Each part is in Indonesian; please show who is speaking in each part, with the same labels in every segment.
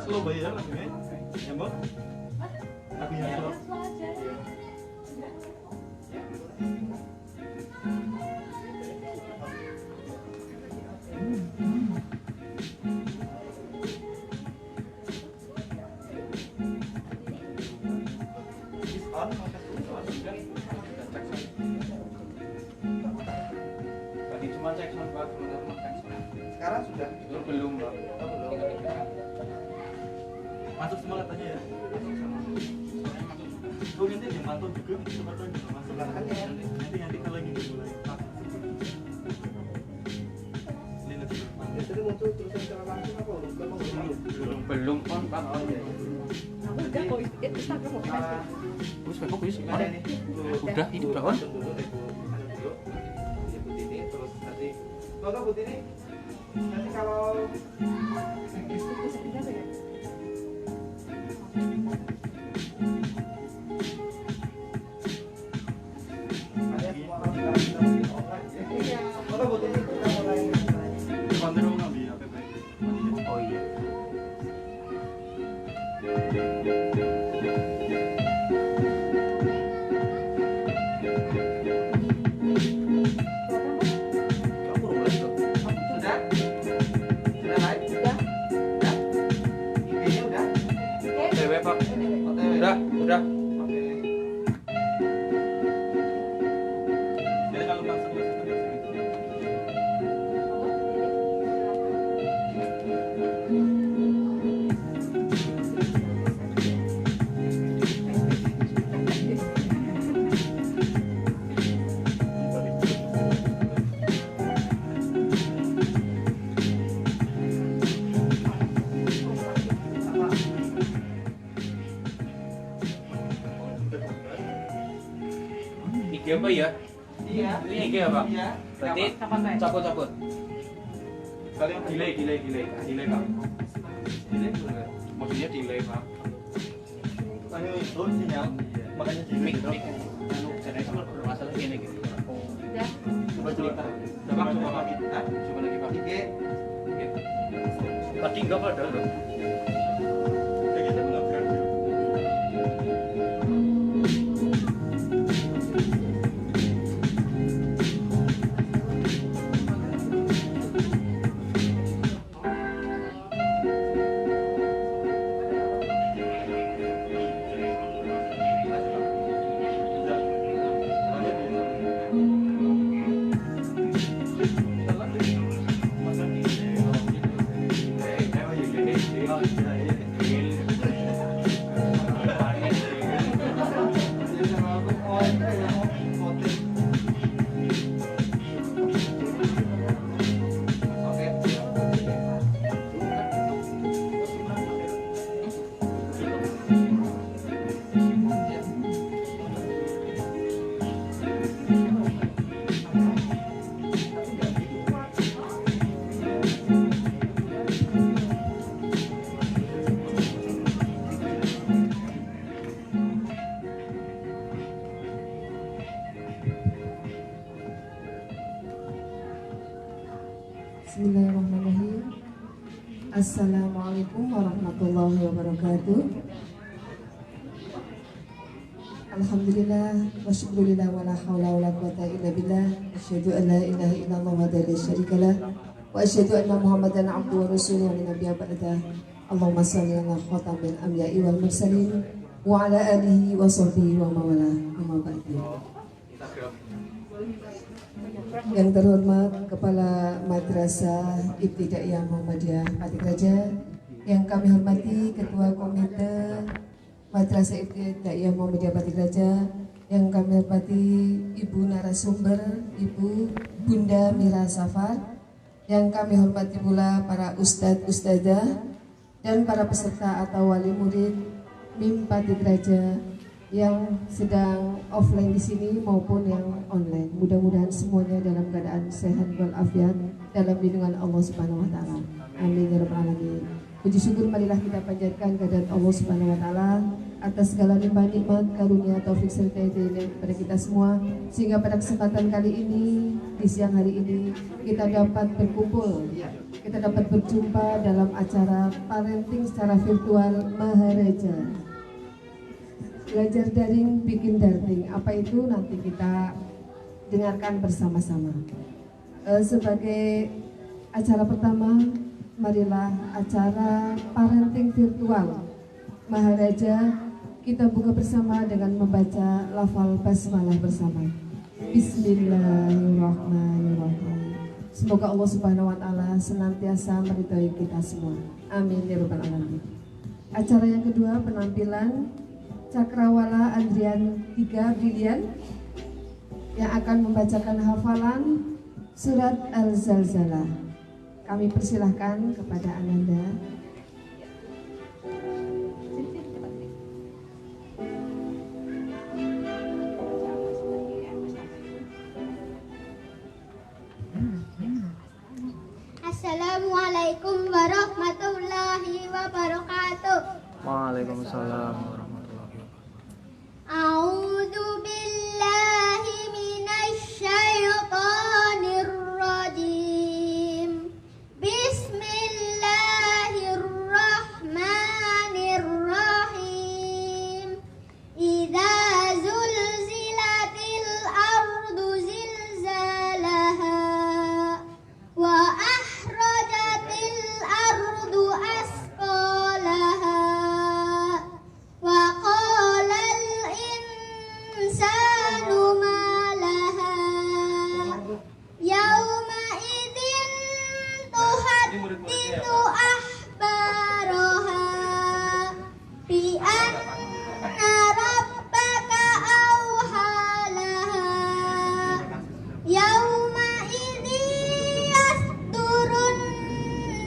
Speaker 1: Slow bayar lagunya, ya Mbak? Lagunya slow.
Speaker 2: Tadi cuma cek sound Pak,
Speaker 3: Sekarang sudah?
Speaker 2: belum Pak.
Speaker 1: Masuk semua katanya ya. Oh nanti yang pantau juga sebetulnya juga masuk. Nanti kalau lagi mulai.
Speaker 3: Biasanya muncul tulisan secara langsung apa
Speaker 2: Belum on Pak.
Speaker 4: Udah kok Instagram mau
Speaker 2: Wis kok wis.
Speaker 3: Udah
Speaker 2: ini udah on.
Speaker 3: Ini terus nanti Bu Tini nanti kalau ada semua orang sekarang sudah bikin online ya. Bu Tini kita mulai
Speaker 1: Konten mau ngambil apa Pak?
Speaker 2: Oh iya.
Speaker 3: kamu mulai tuh. Sudah? Sudah live? Sudah? IG-nya udah?
Speaker 2: OTW Pak.
Speaker 3: OTW?
Speaker 2: Udah.
Speaker 3: Oke.
Speaker 1: Jadi kalau masuk
Speaker 2: IG apa ya?
Speaker 3: Iya.
Speaker 2: Ini IG apa?
Speaker 3: Iya.
Speaker 2: Berarti cabut.
Speaker 1: kalian
Speaker 2: Delay Pak.
Speaker 3: Ini dulu ya.
Speaker 2: Maksudnya delay Pak.
Speaker 1: Ayo itu sinyal. Makanya jadi
Speaker 2: Mik. Anu channel sama bermasalah gini gitu.
Speaker 4: Udah.
Speaker 1: coba cerita.
Speaker 2: Coba Pak.
Speaker 3: Hah?
Speaker 2: Coba lagi Pak.
Speaker 3: IG.
Speaker 2: Tadi enggak ada loh.
Speaker 1: Kayak gitu nggak berani.
Speaker 4: Bismillahirrahmanirrahim. Assalamualaikum warahmatullahi wabarakatuh. Alhamdulillah wa syukurillah wa la hawla wa la quwata illa billah. Asyhadu an la ilaha illallah wa la syarika lah wa asyhadu anna Muhammadan abduhu wa rasuluhu wa nabiyya ba'da. Allahumma shalli ala khatamil anbiya'i wal mursalin wa ala alihi wa sahbihi wa mawala amma ba'du. Yang terhormat Kepala Madrasah Ibtidaiyah Muhammadiyah Pati Raja, yang kami hormati Ketua Komite Madrasah Ibtidaiyah Muhammadiyah Pati Raja, yang kami hormati Ibu narasumber, Ibu Bunda Mira Safar, yang kami hormati pula para Ustadz Ustadzah dan para peserta atau wali murid MIM Pati Raja yang sedang offline di sini maupun yang online. Mudah-mudahan semuanya dalam keadaan sehat walafiat dalam lindungan Allah Subhanahu wa taala. Amin ya rabbal alamin. Puji syukur marilah kita panjatkan kehadirat Allah Subhanahu wa taala atas segala limpah nikmat, karunia, taufik serta hidayah kepada kita semua, sehingga pada kesempatan kali ini di siang hari ini kita dapat berkumpul, kita dapat berjumpa dalam acara parenting secara virtual Maharaja. Belajar daring bikin darting, apa itu nanti kita dengarkan bersama-sama. Sebagai acara pertama, marilah acara parenting virtual Maharaja kita buka bersama dengan membaca lafal basmalah bersama. Bismillahirrahmanirrahim. Semoga Allah Subhanahu wa taala senantiasa meridhai kita semua. Amin ya rabbal alamin. Acara yang kedua, penampilan Cakrawala Andrian 3 Brilian yang akan membacakan hafalan surat Al-Zalzalah. Kami persilahkan kepada Ananda.
Speaker 5: Assalamualaikum warahmatullahi wabarakatuh.
Speaker 6: Waalaikumsalam warahmatullahi wabarakatuh.
Speaker 5: A'udzu billahi minasy syaithanir rajim. Bismillahirrahmanirrahim. Idza zulzilatil ardu zilzalaha wa akhrajatil ardu asqalaha wa qalal insanu ma laha yauma idzin tuhaddithu akhbaraha bi anna rabbaka awhalaha yauma idzi yasdurun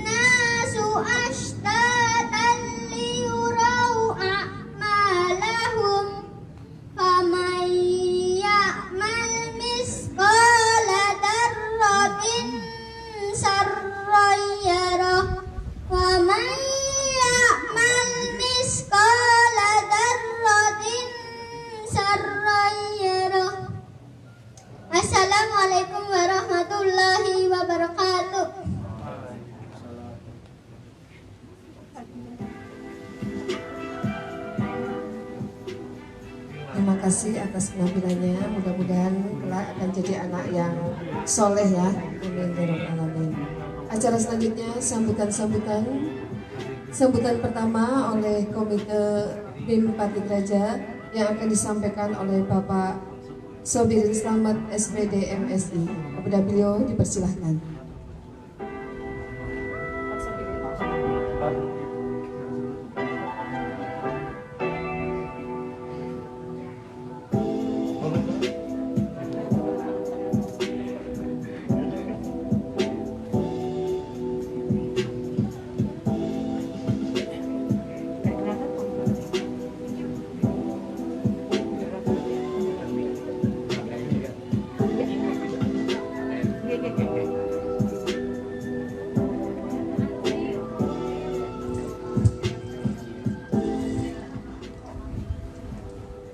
Speaker 5: nasu ashtatan liyurau a'malahum faman ya'mal misqala dzarratin sarran yarah wa man ya'mal misqala dzarratin sarran yarah. Assalamualaikum warahmatullahi wabarakatuh.
Speaker 4: Terima kasih atas penampilannya. Mudah-mudahan kelak akan jadi anak yang soleh ya. Amin ya rabbal alamin. Acara selanjutnya sambutan pertama oleh Komite BIM Patikraja yang akan disampaikan oleh Bapak Sobirin Slamet SPD MSI. Kepada beliau dipersilahkan.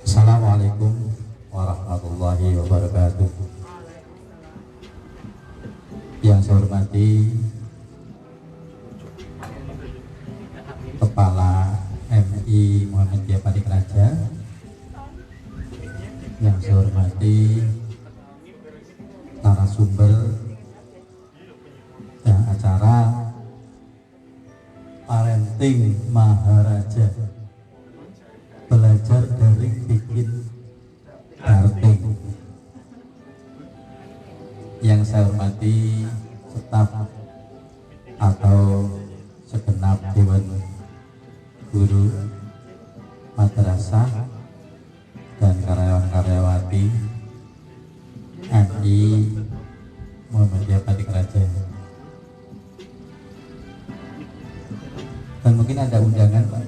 Speaker 7: Assalamualaikum warahmatullahi wabarakatuh. Yang saya hormati Kepala MI Muhammadiyah Patikraja, yang saya hormati narasumber dan acara parenting Maharaja, belajar daring bikin darting. Yang saya hormati staf atau segenap dewan guru madrasah dan karyawan-karyawati MI Muhammadiyah Patikraja. Dan mungkin ada undangan Pak,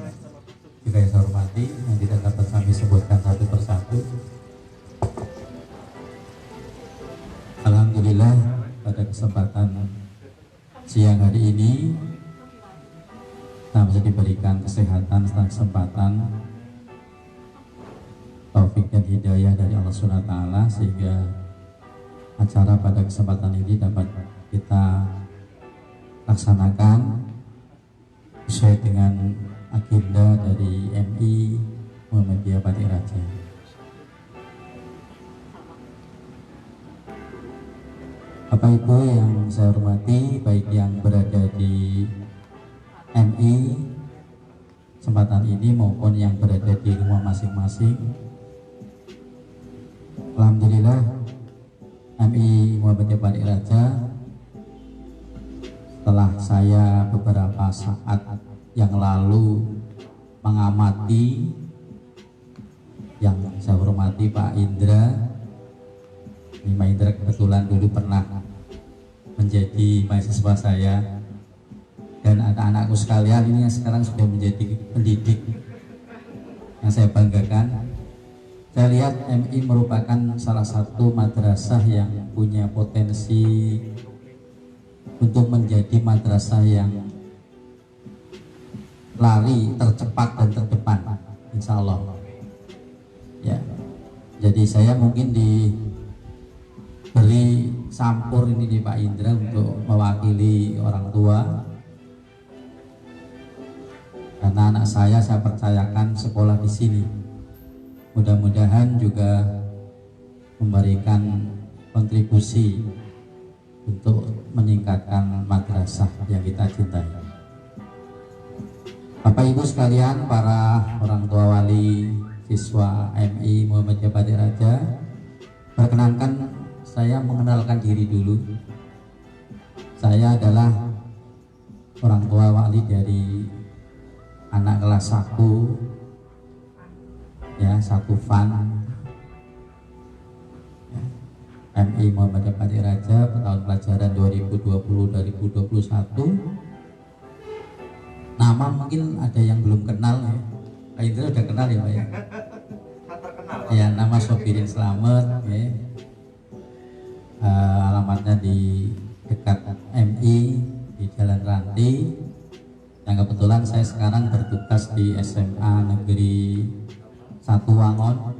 Speaker 7: jika yang saya hormati, yang tidak dapat kami sebutkan satu persatu. Alhamdulillah pada kesempatan siang hari ini kita bisa diberikan kesehatan serta kesempatan, taufik dan hidayah dari Allah SWT, sehingga acara pada kesempatan ini dapat kita laksanakan sesuai dengan agenda dari MI Muhammadiyah Pati Raja. Bapak Ibu yang saya hormati, baik yang berada di MI kesempatan ini maupun yang berada di rumah masing-masing, alhamdulillah MI Muhammadiyah Pati Raja setelah saya beberapa saat yang lalu mengamati, yang saya hormati Pak Indra. Pak Indra kebetulan dulu pernah menjadi mahasiswa saya, dan anak-anakku sekalian ini yang sekarang sudah menjadi pendidik yang saya banggakan. Saya lihat MI merupakan salah satu madrasah yang punya potensi untuk menjadi madrasah yang lari tercepat dan terdepan, insya Allah. Ya, jadi saya mungkin diberi sampur ini di Pak Indra untuk mewakili orang tua, karena anak saya percayakan sekolah di sini. Mudah-mudahan juga memberikan kontribusi untuk meningkatkan madrasah yang kita cintai. Bapak Ibu sekalian, para orang tua wali siswa MI Muhammadiyah Pati Raja, perkenankan saya mengenalkan diri dulu. Saya adalah orang tua wali dari anak kelas 1 ya, 1 FAN ya, MI Muhammadiyah Pati Raja tahun pelajaran 2020-2021. Nama mungkin ada yang belum kenal ya. Pak Indra udah kenal ya Pak ya? Ya, nama Sobirin Slamet ya. Alamatnya di dekat MI di Jalan Ranti, yang kebetulan saya sekarang bertugas di SMA Negeri 1 Wangon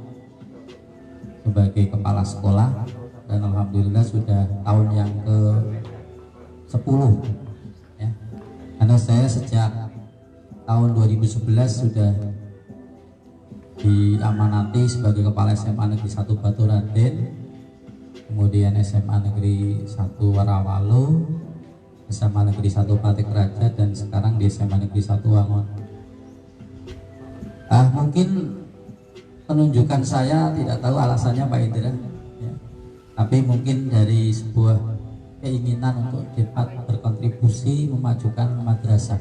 Speaker 7: sebagai kepala sekolah, dan alhamdulillah sudah tahun yang ke-10 ya. Karena saya sejak tahun 2011 sudah diamanati sebagai kepala SMA Negeri 1 Batu Raden, kemudian SMA Negeri 1 Warawalo, SMA Negeri 1 Patik Raja, dan sekarang di SMA Negeri 1 Wangon. Mungkin penunjukan saya tidak tahu alasannya Pak Indra ya. Tapi mungkin dari sebuah keinginan untuk dapat berkontribusi memajukan madrasah.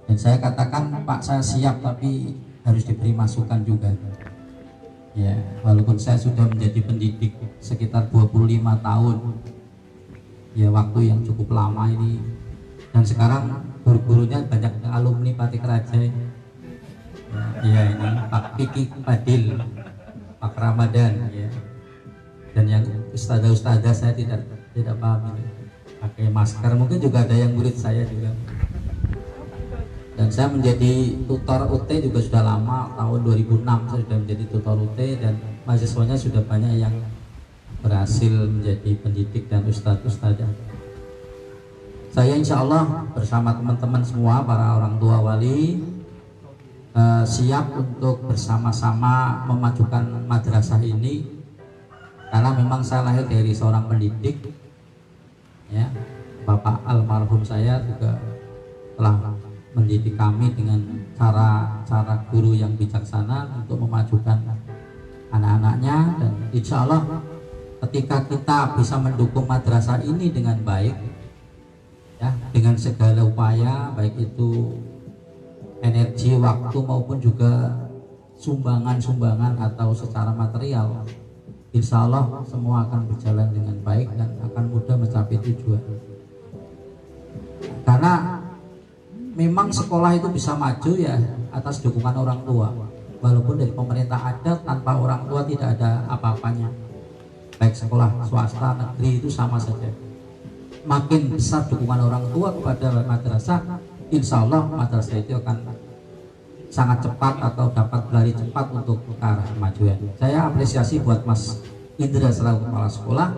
Speaker 7: Dan saya katakan, Pak, saya siap, tapi harus diberi masukan juga ya. Walaupun saya sudah menjadi pendidik sekitar 25 tahun ya, waktu yang cukup lama ini, dan sekarang guru-gurunya banyak alumni Patik Raja ya, ini Pak Kiki Padil, Pak Ramadan ya, dan yang ustadzah saya tidak paham ini pakai masker, mungkin juga ada yang murid saya juga. Dan saya menjadi tutor UT juga sudah lama, tahun 2006 saya sudah menjadi tutor UT, dan mahasiswanya sudah banyak yang berhasil menjadi pendidik dan ustadzah. Saya insya Allah bersama teman-teman semua, para orang tua wali, siap untuk bersama-sama memajukan madrasah ini, karena memang saya lahir dari seorang pendidik ya. Bapak almarhum saya juga telah mendidik kami dengan cara guru yang bijaksana untuk memajukan anak-anaknya, dan insya Allah ketika kita bisa mendukung madrasah ini dengan baik ya, dengan segala upaya, baik itu energi, waktu, maupun juga sumbangan atau secara material, insya Allah semua akan berjalan dengan baik dan akan mudah mencapai tujuan. Karena memang sekolah itu bisa maju ya atas dukungan orang tua. Walaupun dari pemerintah ada, tanpa orang tua tidak ada apa-apanya. Baik sekolah swasta, negeri, itu sama saja. Makin besar dukungan orang tua kepada madrasah, insya Allah madrasah itu akan sangat cepat atau dapat berlari cepat untuk ke arah kemajuan. Saya apresiasi buat Mas Indra selaku kepala sekolah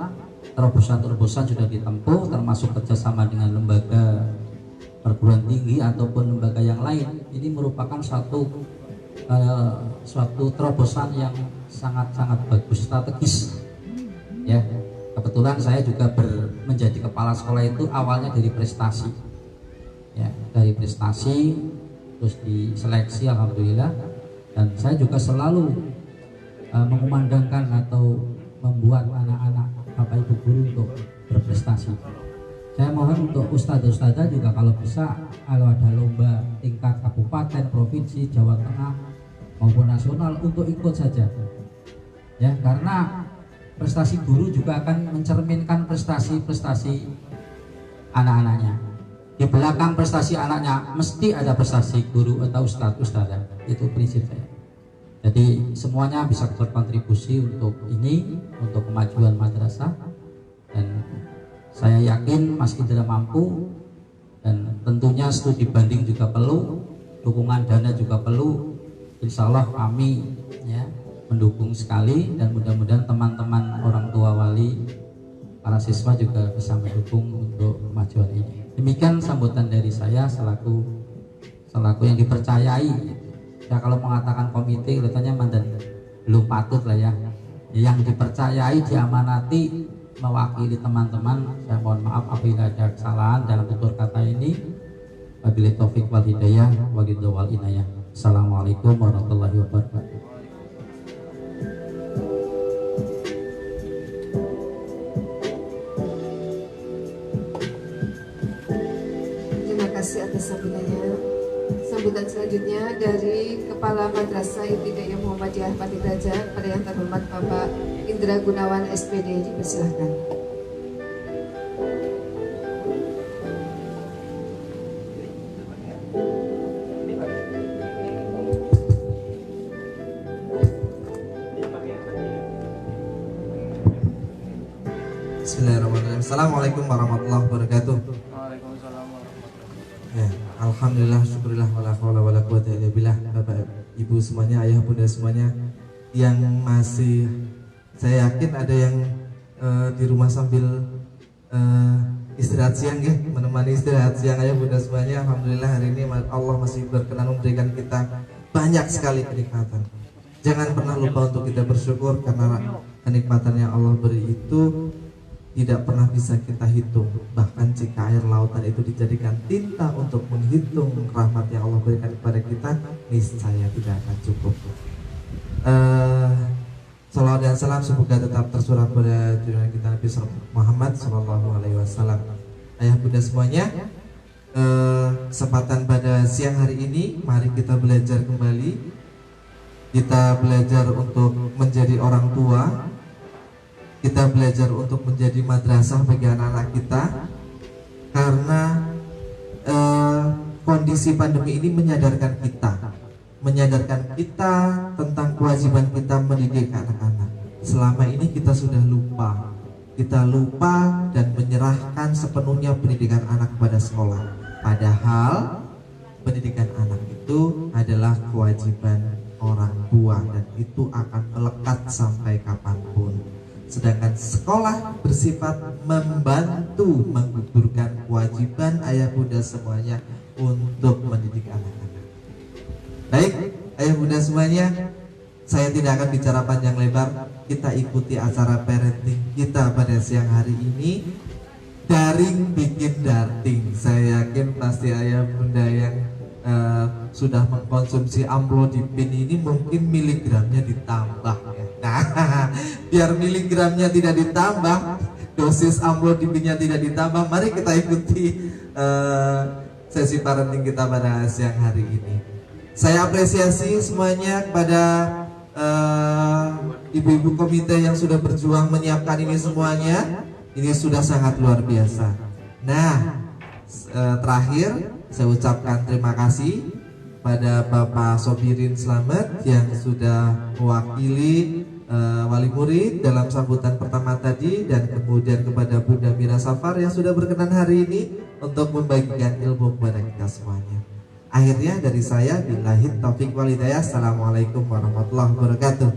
Speaker 7: terobosan-terobosan sudah ditempuh, termasuk kerjasama dengan lembaga perguruan tinggi ataupun lembaga yang lain. Ini merupakan suatu terobosan yang sangat-sangat bagus, strategis. Ya, kebetulan saya juga menjadi kepala sekolah itu awalnya dari prestasi. Ya, dari prestasi terus diseleksi, alhamdulillah. Dan saya juga selalu mengumandangkan atau membuat anak-anak Bapak Ibu guru untuk berprestasi. Saya mohon untuk ustadzah-ustadzah juga kalau bisa, kalau ada lomba tingkat kabupaten, provinsi, Jawa Tengah maupun nasional, untuk ikut saja. Ya, karena prestasi guru juga akan mencerminkan prestasi-prestasi anak-anaknya. Di belakang prestasi anaknya mesti ada prestasi guru atau ustadzah. Itu prinsip saya. Jadi semuanya bisa berkontribusi untuk ini, untuk kemajuan madrasah, dan saya yakin Mas Indra mampu. Dan tentunya studi banding juga perlu, dukungan dana juga perlu. Insya Allah kami ya mendukung sekali, dan mudah-mudahan teman-teman orang tua wali, para siswa juga bisa mendukung untuk kemajuan ini. Demikian sambutan dari saya selaku yang dipercayai. Ya, kalau mengatakan komite kelihatannya mandan belum patut lah ya. Yang dipercayai, diamanati mewakili teman-teman. Saya mohon maaf apabila ada kesalahan dalam tutur kata ini. Wabillahi taufik wal hidayah wal inayah. Assalamualaikum warahmatullahi wabarakatuh.
Speaker 4: Terima kasih atas sambutannya. Sambutan selanjutnya dari Kepala Madrasah Ibtidaiyah Muhammadiyah Pati Raja pada yang terhormat Bapak Indra Gunawan SPD, dipersilahkan.
Speaker 3: Bismillahirrahmanirrahim. Assalamualaikum warahmatullahi wabarakatuh.
Speaker 6: Waalaikumsalam warahmatullahi
Speaker 3: Ya, alhamdulillah, syukurillah, wala haula wala quwata illa billah. Bapak Ibu semuanya, ayah bunda semuanya yang masih, saya yakin ada yang di rumah sambil istirahat siang ya, menemani istirahat siang ayah bunda semuanya. Alhamdulillah hari ini Allah masih berkenan memberikan kita banyak sekali kenikmatan. Jangan pernah lupa untuk kita bersyukur, karena kenikmatan yang Allah beri itu tidak pernah bisa kita hitung. Bahkan jika air lautan itu dijadikan tinta untuk menghitung rahmat yang Allah berikan kepada kita, niscaya tidak akan cukup. Salawat dan salam semoga tetap tersurah pada junjungan kita Nabi Muhammad SAW. Ayah bunda semuanya, kesempatan pada siang hari ini, mari kita belajar kembali. Kita belajar untuk menjadi orang tua. Kita belajar untuk menjadi madrasah bagi anak-anak kita, karena kondisi pandemi ini menyadarkan kita tentang kewajiban kita mendidik anak-anak. Selama ini kita sudah lupa dan menyerahkan sepenuhnya pendidikan anak kepada sekolah. Padahal pendidikan anak itu adalah kewajiban orang tua, dan itu akan melekat sampai kapanpun. Sedangkan sekolah bersifat membantu menggugurkan kewajiban ayah bunda semuanya untuk mendidik anak-anak. Baik, ayah bunda semuanya, saya tidak akan bicara panjang lebar. Kita ikuti acara parenting kita pada siang hari ini. Daring bikin darting. Saya yakin pasti ayah bunda yang sudah mengkonsumsi amlodipin ini mungkin miligramnya ditambah ya. Nah, biar miligramnya tidak ditambah, dosis amlodipinnya tidak ditambah, mari kita ikuti sesi parenting kita pada siang hari ini. Saya apresiasi semuanya kepada ibu-ibu komite yang sudah berjuang menyiapkan ini semuanya. Ini sudah sangat luar biasa. Nah, terakhir saya ucapkan terima kasih pada Bapak Sobirin Slamet yang sudah mewakili wali murid dalam sambutan pertama tadi, dan kemudian kepada Bunda Mira Safar yang sudah berkenan hari ini untuk membagikan ilmu kepada kita semuanya. Akhirnya dari saya, billahi taufik wal hidayah. Assalamualaikum warahmatullahi wabarakatuh.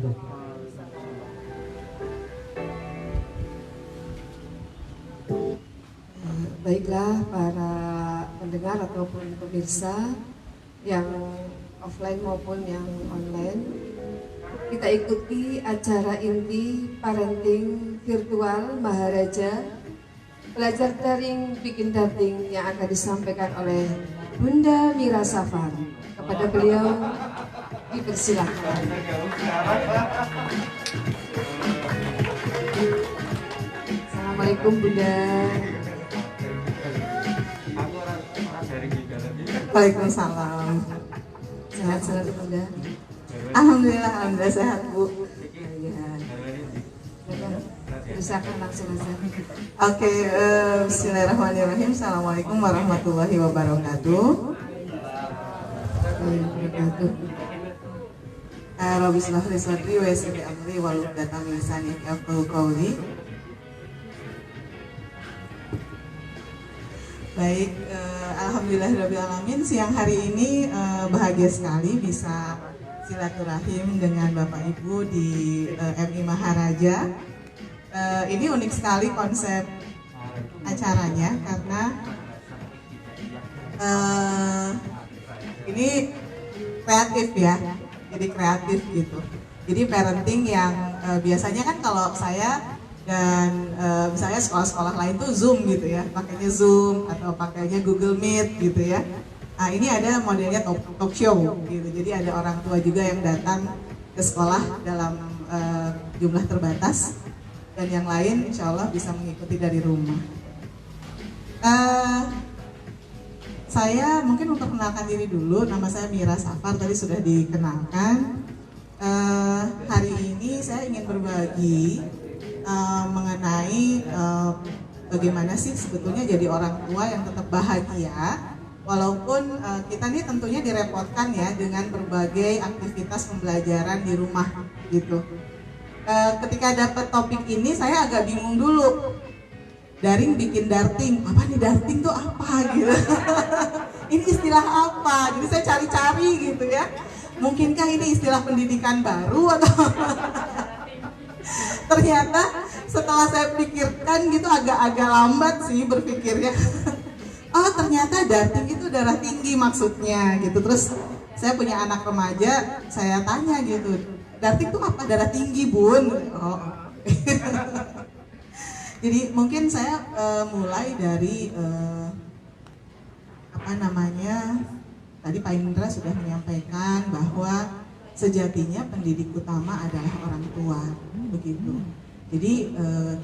Speaker 4: Baiklah para pendengar ataupun pemirsa yang offline maupun yang online, kita ikuti acara inti parenting virtual Maharaja, belajar daring bikin dating yang akan disampaikan oleh Bunda Mira Safar. Kepada beliau dipersilahkan. Assalamualaikum Bunda.
Speaker 2: Aku orang dari Gigalan.
Speaker 8: Waalaikumsalam.
Speaker 4: Sehat selalu Bunda.
Speaker 8: Alhamdulillah sehat Bu.
Speaker 4: Ya. Silakan langsung saja.
Speaker 8: Oke, bismillahirrahmanirrahim. Assalamualaikum warahmatullahi wabarakatuh. Rabbi shrah li sadri wa yassir li amri wahlul 'uqdatam min lisani yafqahu qawli. Baik, alhamdulillahirabbil alamin. Siang hari ini bahagia sekali bisa silaturahim dengan Bapak Ibu di MI Maharaja. Ini unik sekali konsep acaranya karena ini kreatif ya, jadi kreatif gitu. Jadi parenting yang biasanya kan kalau saya dan misalnya sekolah-sekolah lain tuh Zoom gitu ya, pakainya Zoom atau pakainya Google Meet gitu ya. Nah ini ada modelnya talk show gitu, jadi ada orang tua juga yang datang ke sekolah dalam jumlah terbatas dan yang lain insya Allah bisa mengikuti dari rumah. Saya mungkin untuk kenalkan diri dulu, nama saya Mira Safar, tadi sudah dikenalkan. Hari ini saya ingin berbagi mengenai bagaimana sih sebetulnya jadi orang tua yang tetap bahagia walaupun kita nih tentunya direpotkan ya dengan berbagai aktivitas pembelajaran di rumah gitu. Ketika dapat topik ini saya agak bingung dulu, daring bikin darting, apa nih darting tuh apa gitu. Ini istilah apa, jadi saya cari-cari gitu ya, mungkinkah ini istilah pendidikan baru atau ternyata setelah saya pikirkan gitu agak-agak lambat sih berpikirnya. Oh ternyata darting itu darah tinggi maksudnya gitu. Terus saya punya anak remaja, saya tanya gitu, darting itu apa? Darah tinggi Bun. Oh. Jadi mungkin saya mulai dari tadi Pak Indra sudah menyampaikan bahwa sejatinya pendidik utama adalah orang tua, begitu. Jadi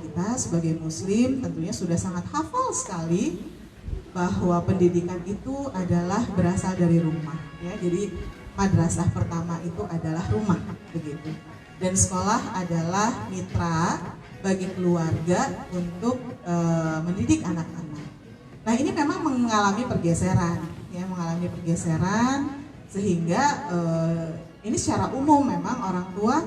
Speaker 8: kita sebagai muslim tentunya sudah sangat hafal sekali bahwa pendidikan itu adalah berasal dari rumah ya. Jadi madrasah pertama itu adalah rumah, begitu. Dan sekolah adalah mitra bagi keluarga untuk mendidik anak-anak. Nah, ini memang mengalami pergeseran sehingga ini secara umum memang orang tua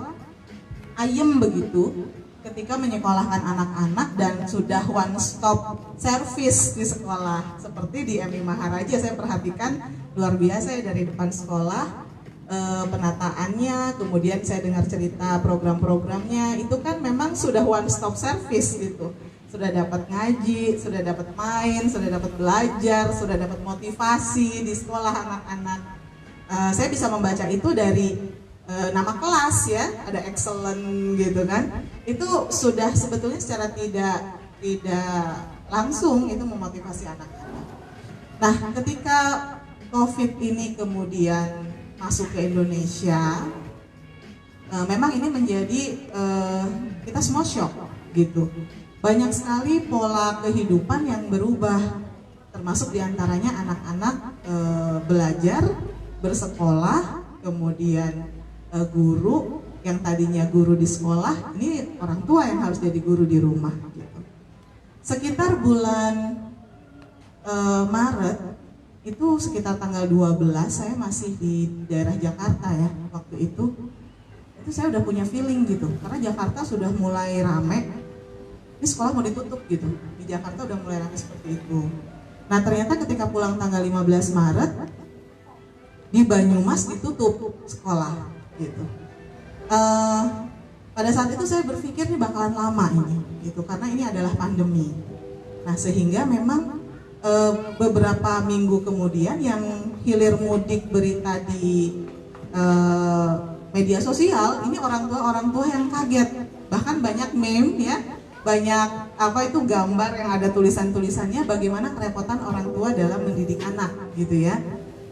Speaker 8: ayem begitu ketika menyekolahkan anak-anak dan sudah one stop service di sekolah. Seperti di MI Maharaja saya perhatikan luar biasa ya, dari depan sekolah penataannya, kemudian saya dengar cerita program-programnya, itu kan memang sudah one stop service gitu. Sudah dapat ngaji, sudah dapat main, sudah dapat belajar, sudah dapat motivasi di sekolah anak-anak. Saya bisa membaca itu dari nama kelas ya, ada excellent gitu kan. Itu sudah sebetulnya secara tidak langsung itu memotivasi anak-anak. Nah, ketika COVID ini kemudian masuk ke Indonesia, memang ini menjadi kita semua shock gitu. Banyak sekali pola kehidupan yang berubah, termasuk diantaranya anak-anak belajar, bersekolah, kemudian guru yang tadinya guru di sekolah, ini orang tua yang harus jadi guru di rumah gitu. Sekitar bulan Maret, itu sekitar tanggal 12, saya masih di daerah Jakarta ya waktu itu saya udah punya feeling gitu, karena Jakarta sudah mulai rame, ini sekolah mau ditutup gitu, di Jakarta udah mulai rame seperti itu. Nah ternyata ketika pulang tanggal 15 Maret, di Banyumas ditutup sekolah gitu. Pada saat itu saya berpikir ini bakalan lama ini gitu, karena ini adalah pandemi. Nah sehingga memang beberapa minggu kemudian yang hilir mudik berita di media sosial, ini orang tua yang kaget, bahkan banyak meme ya, banyak gambar yang ada tulisannya bagaimana kerepotan orang tua dalam mendidik anak gitu ya.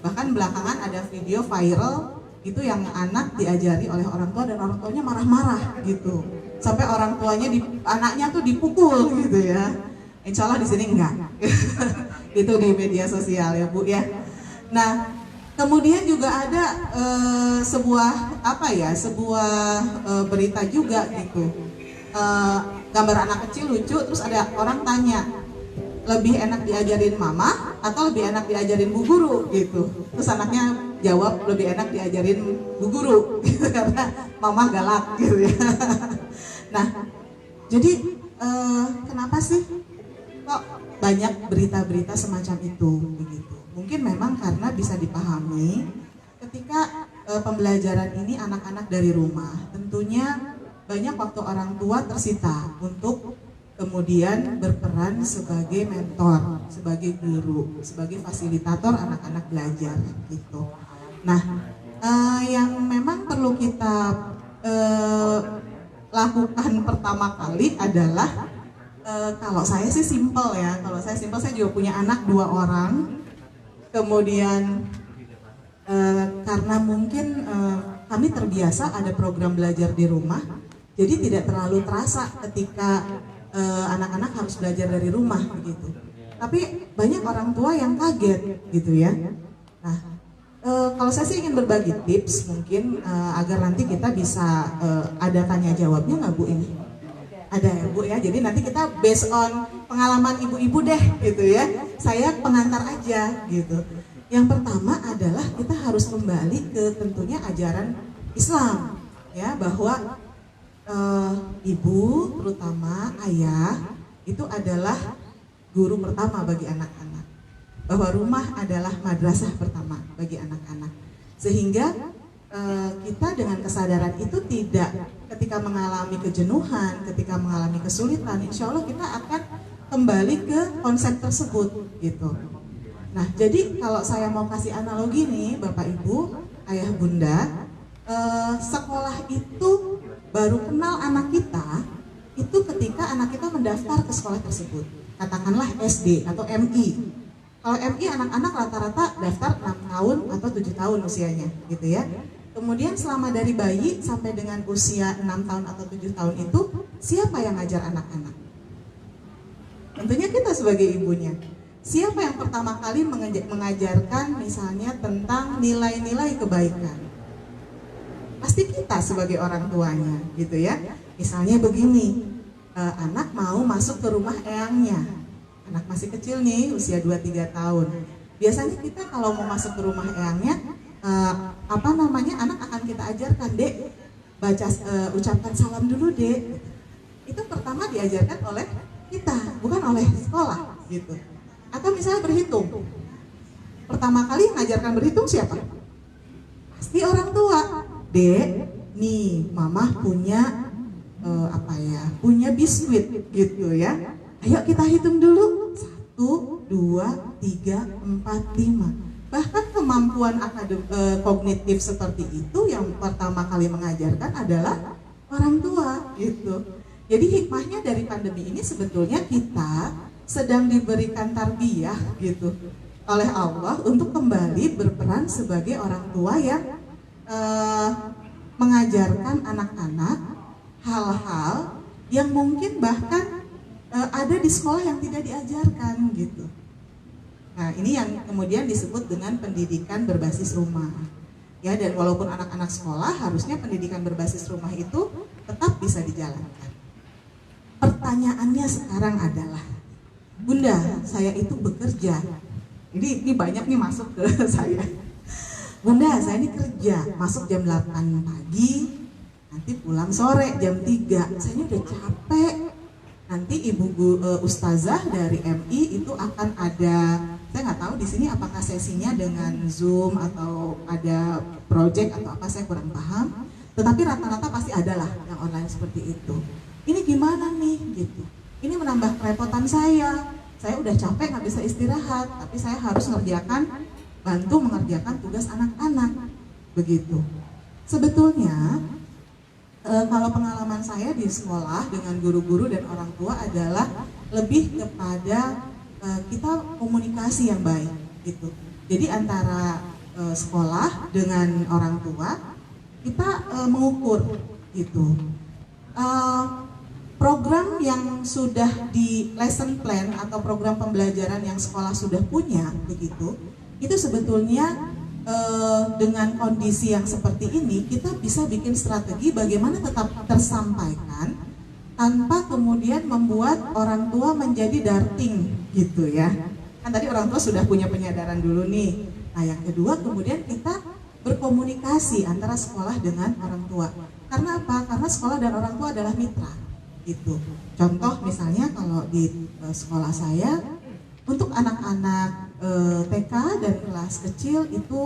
Speaker 8: Bahkan belakangan ada video viral itu yang anak diajari oleh orang tua dan orang tuanya marah-marah gitu, sampai orang tuanya anaknya tuh dipukul gitu ya. Insya Allah di sini enggak. Itu di media sosial ya Bu ya. Nah kemudian juga ada sebuah berita juga gitu, gambar anak kecil lucu, terus ada orang tanya, lebih enak diajarin mama atau lebih enak diajarin bu guru gitu. Terus anaknya jawab lebih enak diajarin bu guru gitu, karena mama galak gitu ya. Nah jadi kenapa sih kok banyak berita-berita semacam itu begitu? Mungkin memang karena bisa dipahami ketika pembelajaran ini anak-anak dari rumah, tentunya banyak waktu orang tua tersita untuk kemudian berperan sebagai mentor, sebagai guru, sebagai fasilitator anak-anak belajar gitu. Nah, yang memang perlu kita lakukan pertama kali adalah kalau saya sih simple ya. Kalau saya simple, saya juga punya anak 2 orang. Kemudian karena mungkin kami terbiasa ada program belajar di rumah, jadi tidak terlalu terasa ketika anak-anak harus belajar dari rumah begitu. Tapi banyak orang tua yang kaget gitu ya. Nah, kalau saya sih ingin berbagi tips mungkin agar nanti kita bisa ada tanya jawabnya nggak Bu ini? Ada ya Bu ya. Jadi nanti kita based on pengalaman ibu-ibu deh gitu ya. Saya pengantar aja gitu. Yang pertama adalah kita harus kembali ke tentunya ajaran Islam ya, bahwa ibu terutama ayah itu adalah guru pertama bagi anak-anak, bahwa rumah adalah madrasah pertama bagi anak-anak, sehingga kita dengan kesadaran itu tidak ketika mengalami kejenuhan, ketika mengalami kesulitan, insya Allah kita akan kembali ke konsep tersebut gitu. Nah jadi kalau saya mau kasih analogi nih Bapak Ibu, Ayah Bunda, sekolah itu baru kenal anak kita itu ketika anak kita mendaftar ke sekolah tersebut, katakanlah SD atau MI. Kalau MI anak-anak rata-rata daftar 6 tahun atau 7 tahun usianya gitu ya. Kemudian selama dari bayi sampai dengan usia 6 tahun atau 7 tahun itu siapa yang ngajar anak-anak? Tentunya kita sebagai ibunya. Siapa yang pertama kali mengajarkan misalnya tentang nilai-nilai kebaikan? Pasti kita sebagai orang tuanya gitu ya. Misalnya begini, anak mau masuk ke rumah eyangnya, anak masih kecil nih usia 2-3 tahun. Biasanya kita kalau mau masuk ke rumah eyangnya, anak akan kita ajarkan, Dek, baca ucapkan salam dulu Dek. Itu pertama diajarkan oleh kita, bukan oleh sekolah gitu. Atau misalnya berhitung, pertama kali yang mengajarkan berhitung siapa? Pasti orang tua. Dek, nih mama punya punya biskuit gitu ya. Ayo kita hitung dulu, 1, 2, 3, 4, 5. Bahkan kemampuan kognitif seperti itu yang pertama kali mengajarkan adalah orang tua gitu. Jadi hikmahnya dari pandemi ini sebetulnya kita sedang diberikan tarbiyah gitu oleh Allah untuk kembali berperan sebagai orang tua yang mengajarkan anak-anak hal-hal yang mungkin bahkan ada di sekolah yang tidak diajarkan gitu. Nah ini yang kemudian disebut dengan pendidikan berbasis rumah ya, dan walaupun anak-anak sekolah harusnya pendidikan berbasis rumah itu tetap bisa dijalankan. Pertanyaannya sekarang adalah, Bunda, saya itu bekerja. Ini banyak nih masuk ke saya. Bunda, saya ini kerja, masuk jam 8 pagi, nanti pulang sore jam 3. Saya ini udah capek. Nanti ibu ustazah dari MI itu akan ada, saya nggak tahu di sini apakah sesinya dengan Zoom atau ada project atau apa, saya kurang paham. Tetapi rata-rata pasti adalah yang online seperti itu. Ini gimana nih gitu? Ini menambah kerepotan saya saya udah capek nggak bisa istirahat, tapi saya harus bantu mengerjakan tugas anak-anak, begitu. Sebetulnya kalau pengalaman saya di sekolah dengan guru-guru dan orang tua adalah lebih kepada kita komunikasi yang baik, gitu. Jadi antara sekolah dengan orang tua kita mengukur, gitu. Program yang sudah di lesson plan atau program pembelajaran yang sekolah sudah punya, begitu, itu sebetulnya dengan kondisi yang seperti ini kita bisa bikin strategi bagaimana tetap tersampaikan tanpa kemudian membuat orang tua menjadi darting, gitu ya. Kan tadi orang tua sudah punya penyadaran dulu nih. Nah yang kedua kemudian kita berkomunikasi antara sekolah dengan orang tua. Karena apa? Karena sekolah dan orang tua adalah mitra, gitu. Contoh misalnya kalau di sekolah saya untuk anak-anak TK dan kelas kecil itu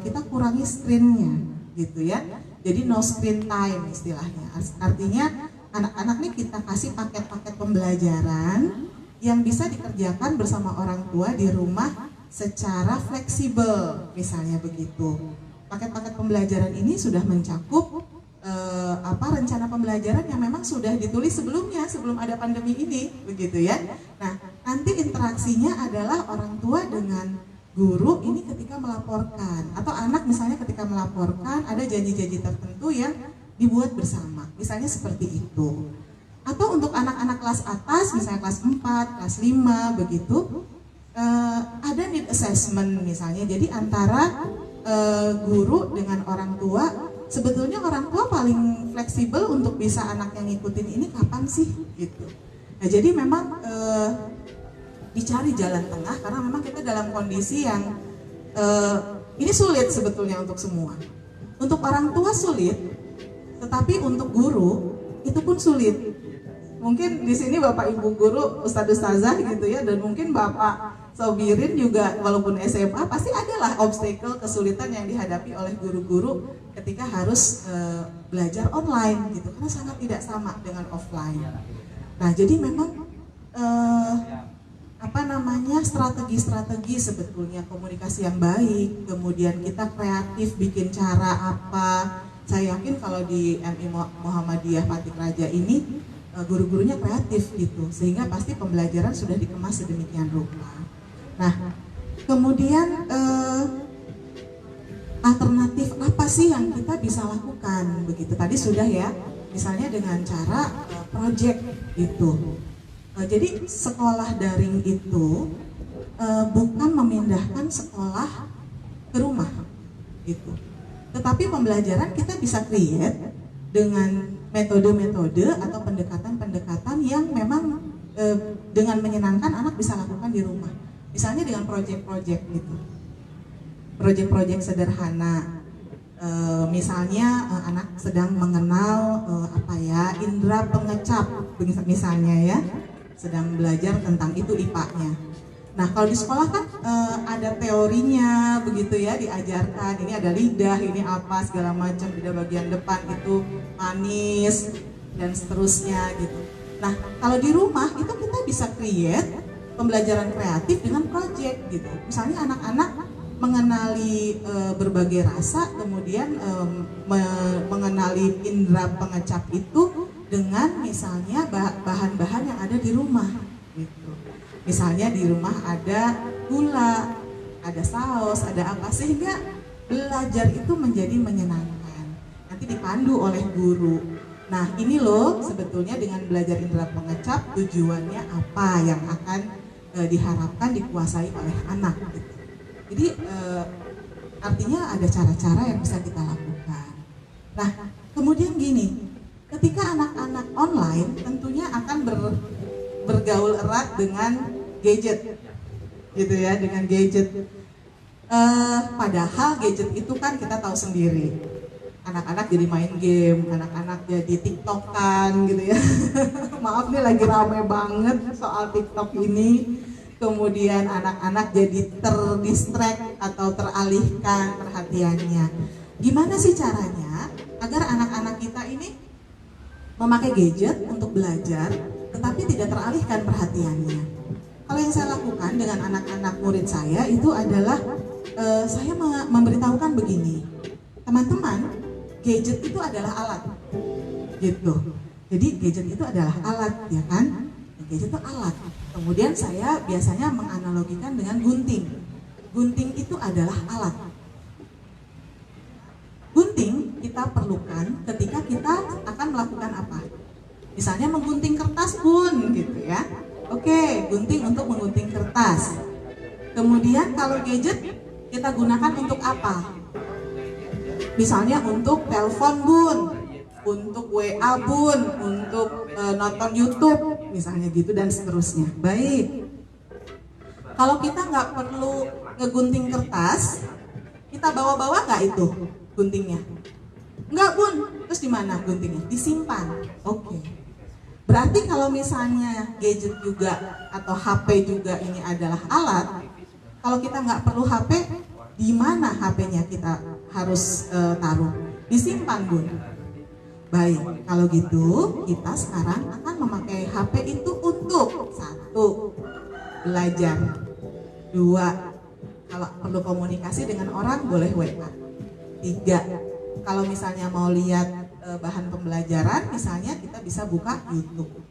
Speaker 8: kita kurangi screen-nya, gitu ya. Jadi no screen time istilahnya. Artinya anak-anak nih kita kasih paket-paket pembelajaran yang bisa dikerjakan bersama orang tua di rumah secara fleksibel, misalnya begitu. Paket-paket pembelajaran ini sudah mencakup rencana pembelajaran yang memang sudah ditulis sebelumnya, sebelum ada pandemi ini, begitu ya. Nah, nanti interaksinya adalah orang tua dengan guru ini ketika melaporkan, atau anak misalnya ketika melaporkan ada janji-janji tertentu yang dibuat bersama, misalnya seperti itu. Atau untuk anak-anak kelas atas, misalnya kelas 4, kelas 5, begitu, ada need assessment misalnya. Jadi antara guru dengan orang tua, sebetulnya orang tua paling fleksibel untuk bisa anaknya ngikutin ini kapan sih, gitu. Nah jadi memang dicari jalan tengah karena memang kita dalam kondisi yang ini sulit sebetulnya untuk semua. Untuk orang tua sulit, tetapi untuk guru itu pun sulit. Mungkin di sini Bapak Ibu guru, Ustadz Ustazah gitu ya, dan mungkin Bapak Sobirin juga walaupun SMA pasti adalah obstacle, kesulitan yang dihadapi oleh guru-guru ketika harus belajar online gitu, karena sangat tidak sama dengan offline. Nah jadi memang strategi sebetulnya komunikasi yang baik, kemudian kita kreatif bikin cara apa. Saya yakin kalau di MI Muhammadiyah Patik Raja ini guru-gurunya kreatif gitu, sehingga pasti pembelajaran sudah dikemas sedemikian rupa. Nah, kemudian alternatif apa sih yang kita bisa lakukan begitu? Tadi sudah ya, misalnya dengan cara project gitu. Jadi sekolah daring itu bukan memindahkan sekolah ke rumah gitu. Tetapi pembelajaran kita bisa create dengan metode-metode atau pendekatan-pendekatan yang memang dengan menyenangkan anak bisa lakukan di rumah. Misalnya dengan project-project gitu, project-project sederhana. Misalnya anak sedang mengenal indera pengecap misalnya ya, sedang belajar tentang itu IPA-nya. Nah kalau di sekolah kan ada teorinya begitu ya, diajarkan ini ada lidah, ini apa segala macam, lidah bagian depan itu manis dan seterusnya gitu. Nah kalau di rumah itu kita bisa create pembelajaran kreatif dengan project gitu. Misalnya anak-anak mengenali berbagai rasa, kemudian mengenali indera pengecap itu dengan misalnya bahan-bahan yang ada di rumah gitu. Misalnya di rumah ada gula, ada saus, ada apa, sehingga belajar itu menjadi menyenangkan. Nanti dipandu oleh guru. Nah ini loh sebetulnya dengan belajar indera pengecap tujuannya apa yang akan diharapkan dikuasai oleh anak gitu. Jadi artinya ada cara-cara yang bisa kita lakukan. Nah kemudian gini, ketika anak-anak online tentunya akan bergaul erat dengan gadget gitu ya, dengan gadget. Padahal gadget itu kan kita tahu sendiri, anak-anak jadi main game, anak-anak jadi tiktokan gitu ya. Maaf nih lagi rame banget soal TikTok ini. Kemudian anak-anak jadi terdistract atau teralihkan perhatiannya. Gimana sih caranya agar anak-anak kita ini memakai gadget untuk belajar tetapi tidak teralihkan perhatiannya? Kalau yang saya lakukan dengan anak-anak murid saya itu adalah saya memberitahukan begini, teman-teman, gadget itu adalah alat, gitu. Jadi gadget itu adalah alat, ya kan? Gadget itu alat. Kemudian saya biasanya menganalogikan dengan gunting. Gunting itu adalah alat. Gunting kita perlukan ketika kita akan melakukan apa? Misalnya menggunting kertas pun, gitu ya. Oke, gunting untuk menggunting kertas. Kemudian kalau gadget kita gunakan untuk apa? Misalnya untuk telepon bun, untuk WA bun, untuk nonton YouTube, misalnya gitu dan seterusnya. Baik. Kalau kita nggak perlu ngegunting kertas, kita bawa-bawa nggak itu guntingnya? Nggak bun. Terus di mana guntingnya? Disimpan. Oke. Berarti kalau misalnya gadget juga atau HP juga ini adalah alat, kalau kita nggak perlu HP, di mana HP-nya kita harus taruh? Disimpan bun. Baik, kalau gitu kita sekarang akan memakai HP itu untuk 1, belajar. 2, kalau perlu komunikasi dengan orang boleh WA. 3, kalau misalnya mau lihat bahan pembelajaran, misalnya kita bisa buka YouTube.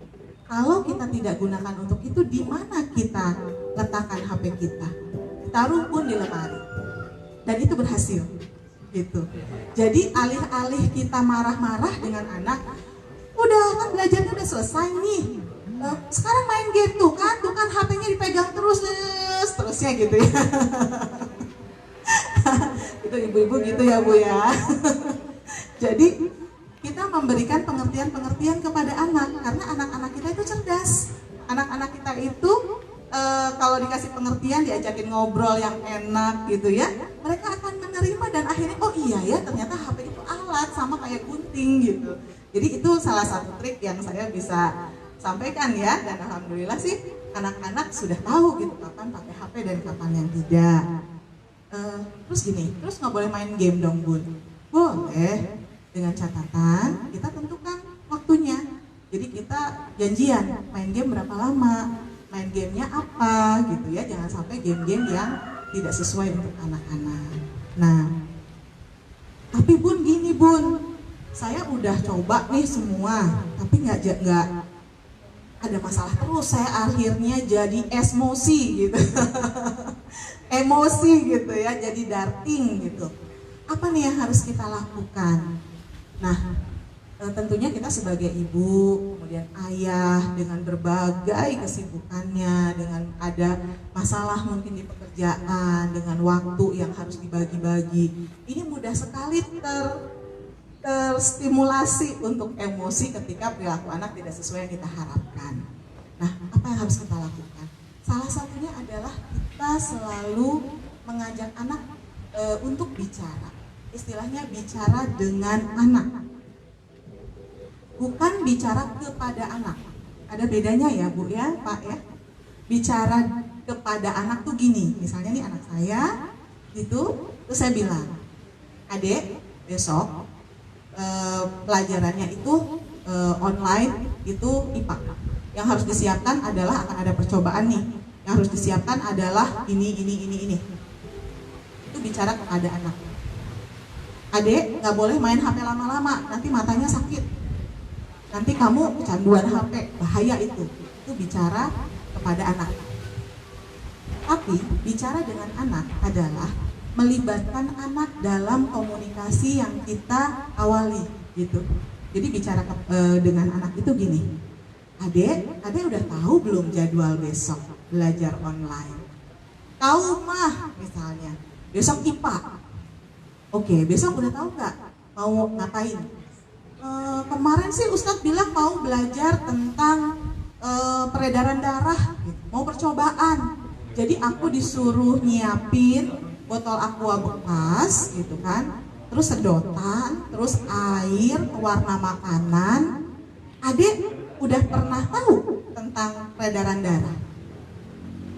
Speaker 8: Kalau kita tidak gunakan untuk itu, di mana kita letakkan HP kita? Taruh pun di lemari. Dan itu berhasil. Gitu. Jadi alih-alih kita marah-marah dengan anak, udah kan belajarnya udah selesai nih. Sekarang main game tuh kan HP-nya dipegang terusnya gitu ya. Itu ibu-ibu gitu ya Bu ya. Jadi kita memberikan pengertian-pengertian kepada anak, karena anak-anak kita itu cerdas. Anak-anak kita itu kalau dikasih pengertian, diajakin ngobrol yang enak gitu ya, mereka akan menerima dan akhirnya oh iya ya, ternyata HP itu alat sama kayak gunting gitu. Jadi itu salah satu trik yang saya bisa sampaikan ya, dan alhamdulillah sih anak-anak sudah tahu gitu kapan pakai HP dan kapan yang tidak. Terus gini, terus nggak boleh main game dong Bun? Boleh, dengan catatan kita tentukan waktunya. Jadi kita janjian main game berapa lama, main gamenya apa gitu ya, jangan sampai game-game yang tidak sesuai untuk anak-anak. Nah, tapi Bun gini Bun, saya udah coba nih semua, tapi nggak ada masalah terus, saya akhirnya jadi emosi gitu. Emosi gitu ya, jadi darting gitu. Apa nih yang harus kita lakukan? Nah, tentunya kita sebagai ibu, kemudian ayah dengan berbagai kesibukannya, dengan ada masalah mungkin di pekerjaan, dengan waktu yang harus dibagi-bagi, ini mudah sekali terstimulasi untuk emosi ketika perilaku anak tidak sesuai yang kita harapkan. Nah, apa yang harus kita lakukan? Salah satunya adalah kita selalu mengajak anak untuk bicara. Istilahnya bicara dengan anak, bukan bicara kepada anak. Ada bedanya ya Bu ya Pak ya. Bicara kepada anak tuh gini, misalnya nih anak saya gitu, terus saya bilang, adek besok pelajarannya itu online itu IPA. Yang harus disiapkan adalah akan ada percobaan nih. Yang harus disiapkan adalah ini. Itu bicara kepada anak. Adek nggak boleh main HP lama-lama, nanti matanya sakit. Nanti kamu kecanduan HP, bahaya itu. Itu bicara kepada anak. Tapi bicara dengan anak adalah melibatkan anak dalam komunikasi yang kita awali gitu. Jadi bicara dengan anak itu gini, adek udah tahu belum jadwal besok belajar online? Tahu mah, misalnya besok IPA. Oke, besok udah tahu nggak mau ngapain? Kemarin sih Ustadz bilang mau belajar tentang peredaran darah, gitu. Mau percobaan. Jadi aku disuruh nyiapin botol aqua bekas gitu kan, terus sedotan, terus air, pewarna makanan. Adek udah pernah tahu tentang peredaran darah?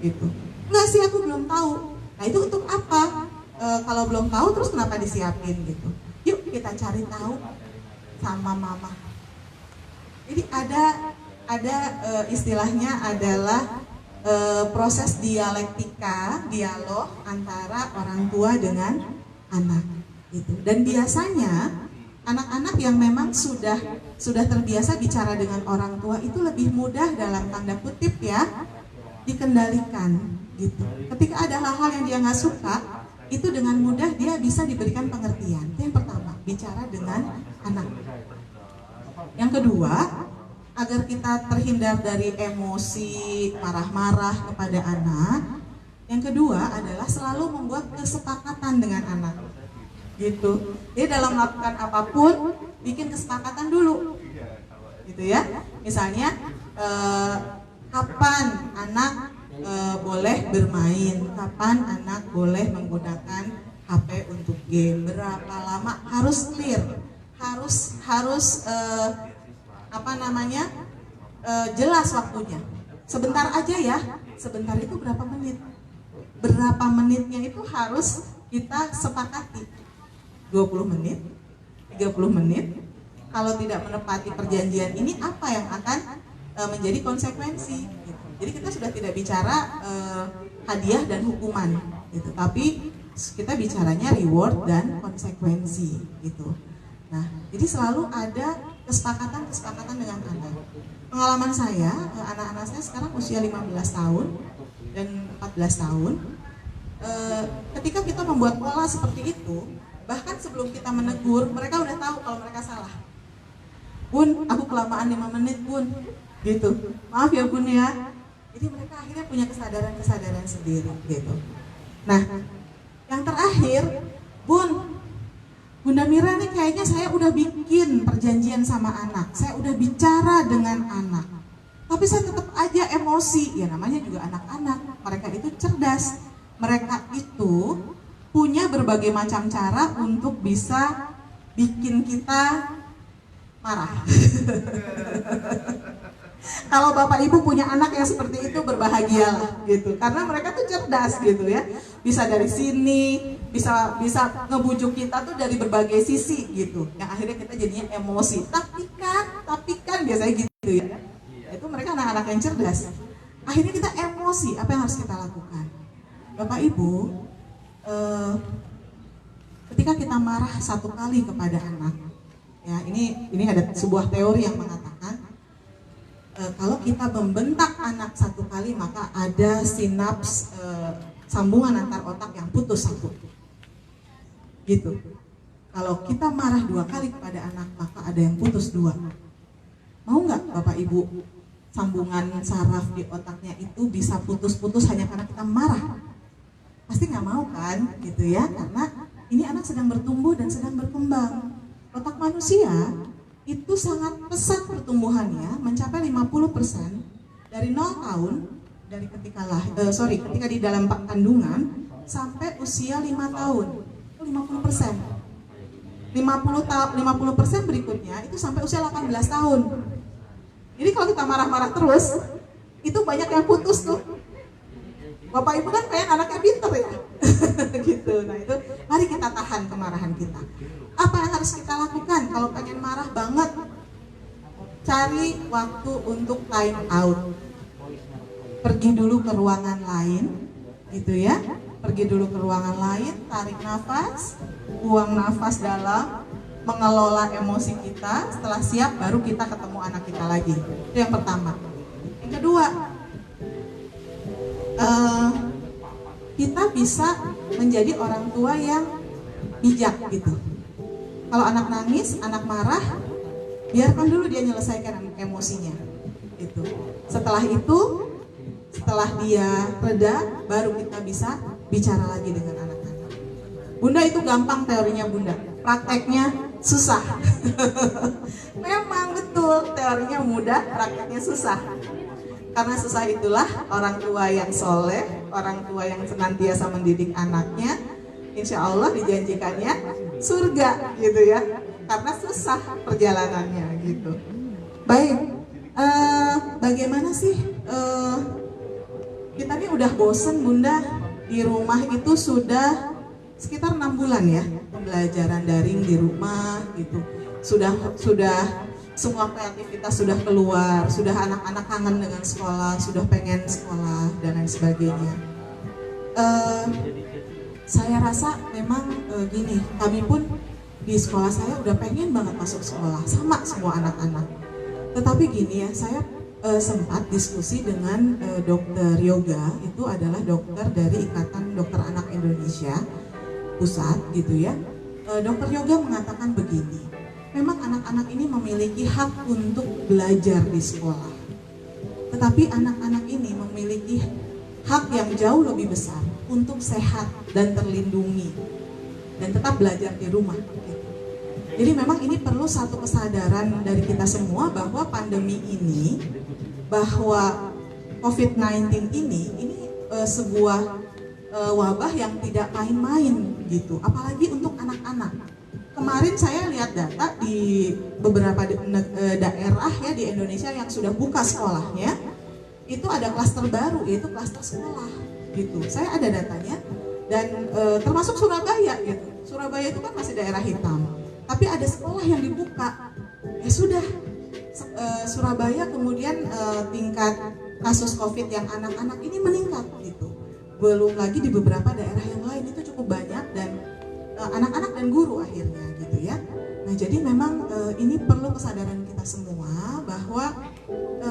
Speaker 8: Gitu. Enggak sih, aku belum tahu. Nah itu untuk apa? Kalau belum tahu terus kenapa disiapin gitu? Yuk kita cari tahu sama mama. Jadi ada istilahnya adalah proses dialektika, dialog antara orang tua dengan anak gitu. Dan biasanya anak-anak yang memang sudah terbiasa bicara dengan orang tua itu lebih mudah dalam tanda kutip ya dikendalikan gitu. Ketika ada hal-hal yang dia nggak suka, itu dengan mudah dia bisa diberikan pengertian. Itu yang pertama, bicara dengan anak. Yang kedua, agar kita terhindar dari emosi marah-marah kepada anak, yang kedua adalah selalu membuat kesepakatan dengan anak gitu. Jadi dalam melakukan apapun bikin kesepakatan dulu gitu ya. Misalnya kapan anak boleh bermain, kapan anak boleh menggunakan HP untuk game, berapa lama, harus clear, harus jelas waktunya. Sebentar aja ya, sebentar itu berapa menit, berapa menitnya itu harus kita sepakati. 20 menit, 30 menit. Kalau tidak menepati perjanjian ini, apa yang akan menjadi konsekuensi gitu. Jadi kita sudah tidak bicara hadiah dan hukuman gitu, tapi kita bicaranya reward dan konsekuensi gitu. Nah, jadi selalu ada kesepakatan dengan anak. Pengalaman saya, anak-anak saya sekarang usia 15 tahun dan 14 tahun. Ketika kita membuat pola seperti itu, bahkan sebelum kita menegur, mereka udah tahu kalau mereka salah. Bun, aku kelamaan 5 menit bun, gitu. Maaf ya bun ya. Jadi mereka akhirnya punya kesadaran sendiri, gitu. Nah, yang terakhir, bun, Bunda Mira nih kayaknya saya udah bikin perjanjian sama anak, saya udah bicara dengan anak, tapi saya tetap aja emosi. Ya namanya juga anak-anak, mereka itu cerdas, mereka itu punya berbagai macam cara untuk bisa bikin kita marah. Kalau Bapak Ibu punya anak yang seperti itu, berbahagialah gitu, karena mereka tuh cerdas gitu ya. Bisa dari sini, bisa ngebujuk kita tuh dari berbagai sisi gitu. Yang akhirnya kita jadinya emosi. Tapi kan biasanya gitu ya. Itu mereka anak-anak yang cerdas. Akhirnya kita emosi, apa yang harus kita lakukan? Bapak Ibu, ketika kita marah satu kali kepada anak, ya ini ada sebuah teori yang mengatakan kalau kita membentak anak satu kali maka ada sinaps sambungan antar otak yang putus satu, gitu. Kalau kita marah 2 kali kepada anak maka ada yang putus 2. Mau nggak Bapak Ibu sambungan saraf di otaknya itu bisa putus-putus hanya karena kita marah? Pasti nggak mau kan, gitu ya, karena ini anak sedang bertumbuh dan sedang berkembang. Otak manusia itu sangat pesat pertumbuhannya, mencapai 50% dari 0 tahun, dari ketika di dalam kandungan sampai usia 5 tahun, itu 50%. 50% berikutnya itu sampai usia 18 tahun. Jadi kalau kita marah-marah terus, itu banyak yang putus tuh. Bapak Ibu kan pengen anaknya pinter ya. Gitu. Nah itu, mari kita tahan kemarahan kita. Apa yang harus kita lakukan kalau pengen marah banget? Cari waktu untuk time out. Pergi dulu ke ruangan lain, gitu ya. Pergi dulu ke ruangan lain, tarik nafas, buang nafas dalam, mengelola emosi kita. Setelah siap, baru kita ketemu anak kita lagi. Itu yang pertama. Yang kedua, kita bisa menjadi orang tua yang bijak gitu. Kalau anak nangis, anak marah, biarkan dulu dia menyelesaikan emosinya gitu. Setelah itu, setelah dia reda, baru kita bisa bicara lagi dengan anak-anak. Bunda, itu gampang teorinya Bunda, prakteknya susah. Memang betul, teorinya mudah, prakteknya susah. Karena susah itulah orang tua yang soleh, orang tua yang senantiasa mendidik anaknya, insya Allah dijanjikannya surga gitu ya. Karena susah perjalanannya gitu. Baik, bagaimana sih kita ini udah bosen Bunda, di rumah itu sudah sekitar 6 bulan ya pembelajaran daring di rumah gitu. Sudah semua kreativitas sudah keluar, sudah anak-anak kangen dengan sekolah, sudah pengen sekolah dan lain sebagainya. Saya rasa memang gini, kami pun di sekolah saya udah pengen banget masuk sekolah, sama semua anak-anak. Tetapi gini ya, saya sempat diskusi dengan dokter yoga, itu adalah dokter dari Ikatan Dokter Anak Indonesia Pusat gitu ya. Dokter yoga mengatakan begini, memang anak-anak ini memiliki hak untuk belajar di sekolah, tetapi anak-anak ini memiliki hak yang jauh lebih besar untuk sehat dan terlindungi dan tetap belajar di rumah gitu. Jadi memang ini perlu satu kesadaran dari kita semua bahwa pandemi ini, bahwa COVID-19 ini sebuah wabah yang tidak main-main gitu, apalagi untuk anak-anak. Kemarin saya lihat data di beberapa daerah ya di Indonesia yang sudah buka sekolahnya, itu ada klaster baru, yaitu klaster sekolah gitu. Saya ada datanya dan termasuk Surabaya gitu. Surabaya itu kan masih daerah hitam, tapi ada sekolah yang dibuka. Ya sudah, Surabaya kemudian tingkat kasus COVID yang anak-anak ini meningkat gitu. Belum lagi di beberapa daerah yang lain itu cukup banyak dan anak-anak dan guru akhirnya gitu ya. Nah jadi memang ini perlu kesadaran kita semua bahwa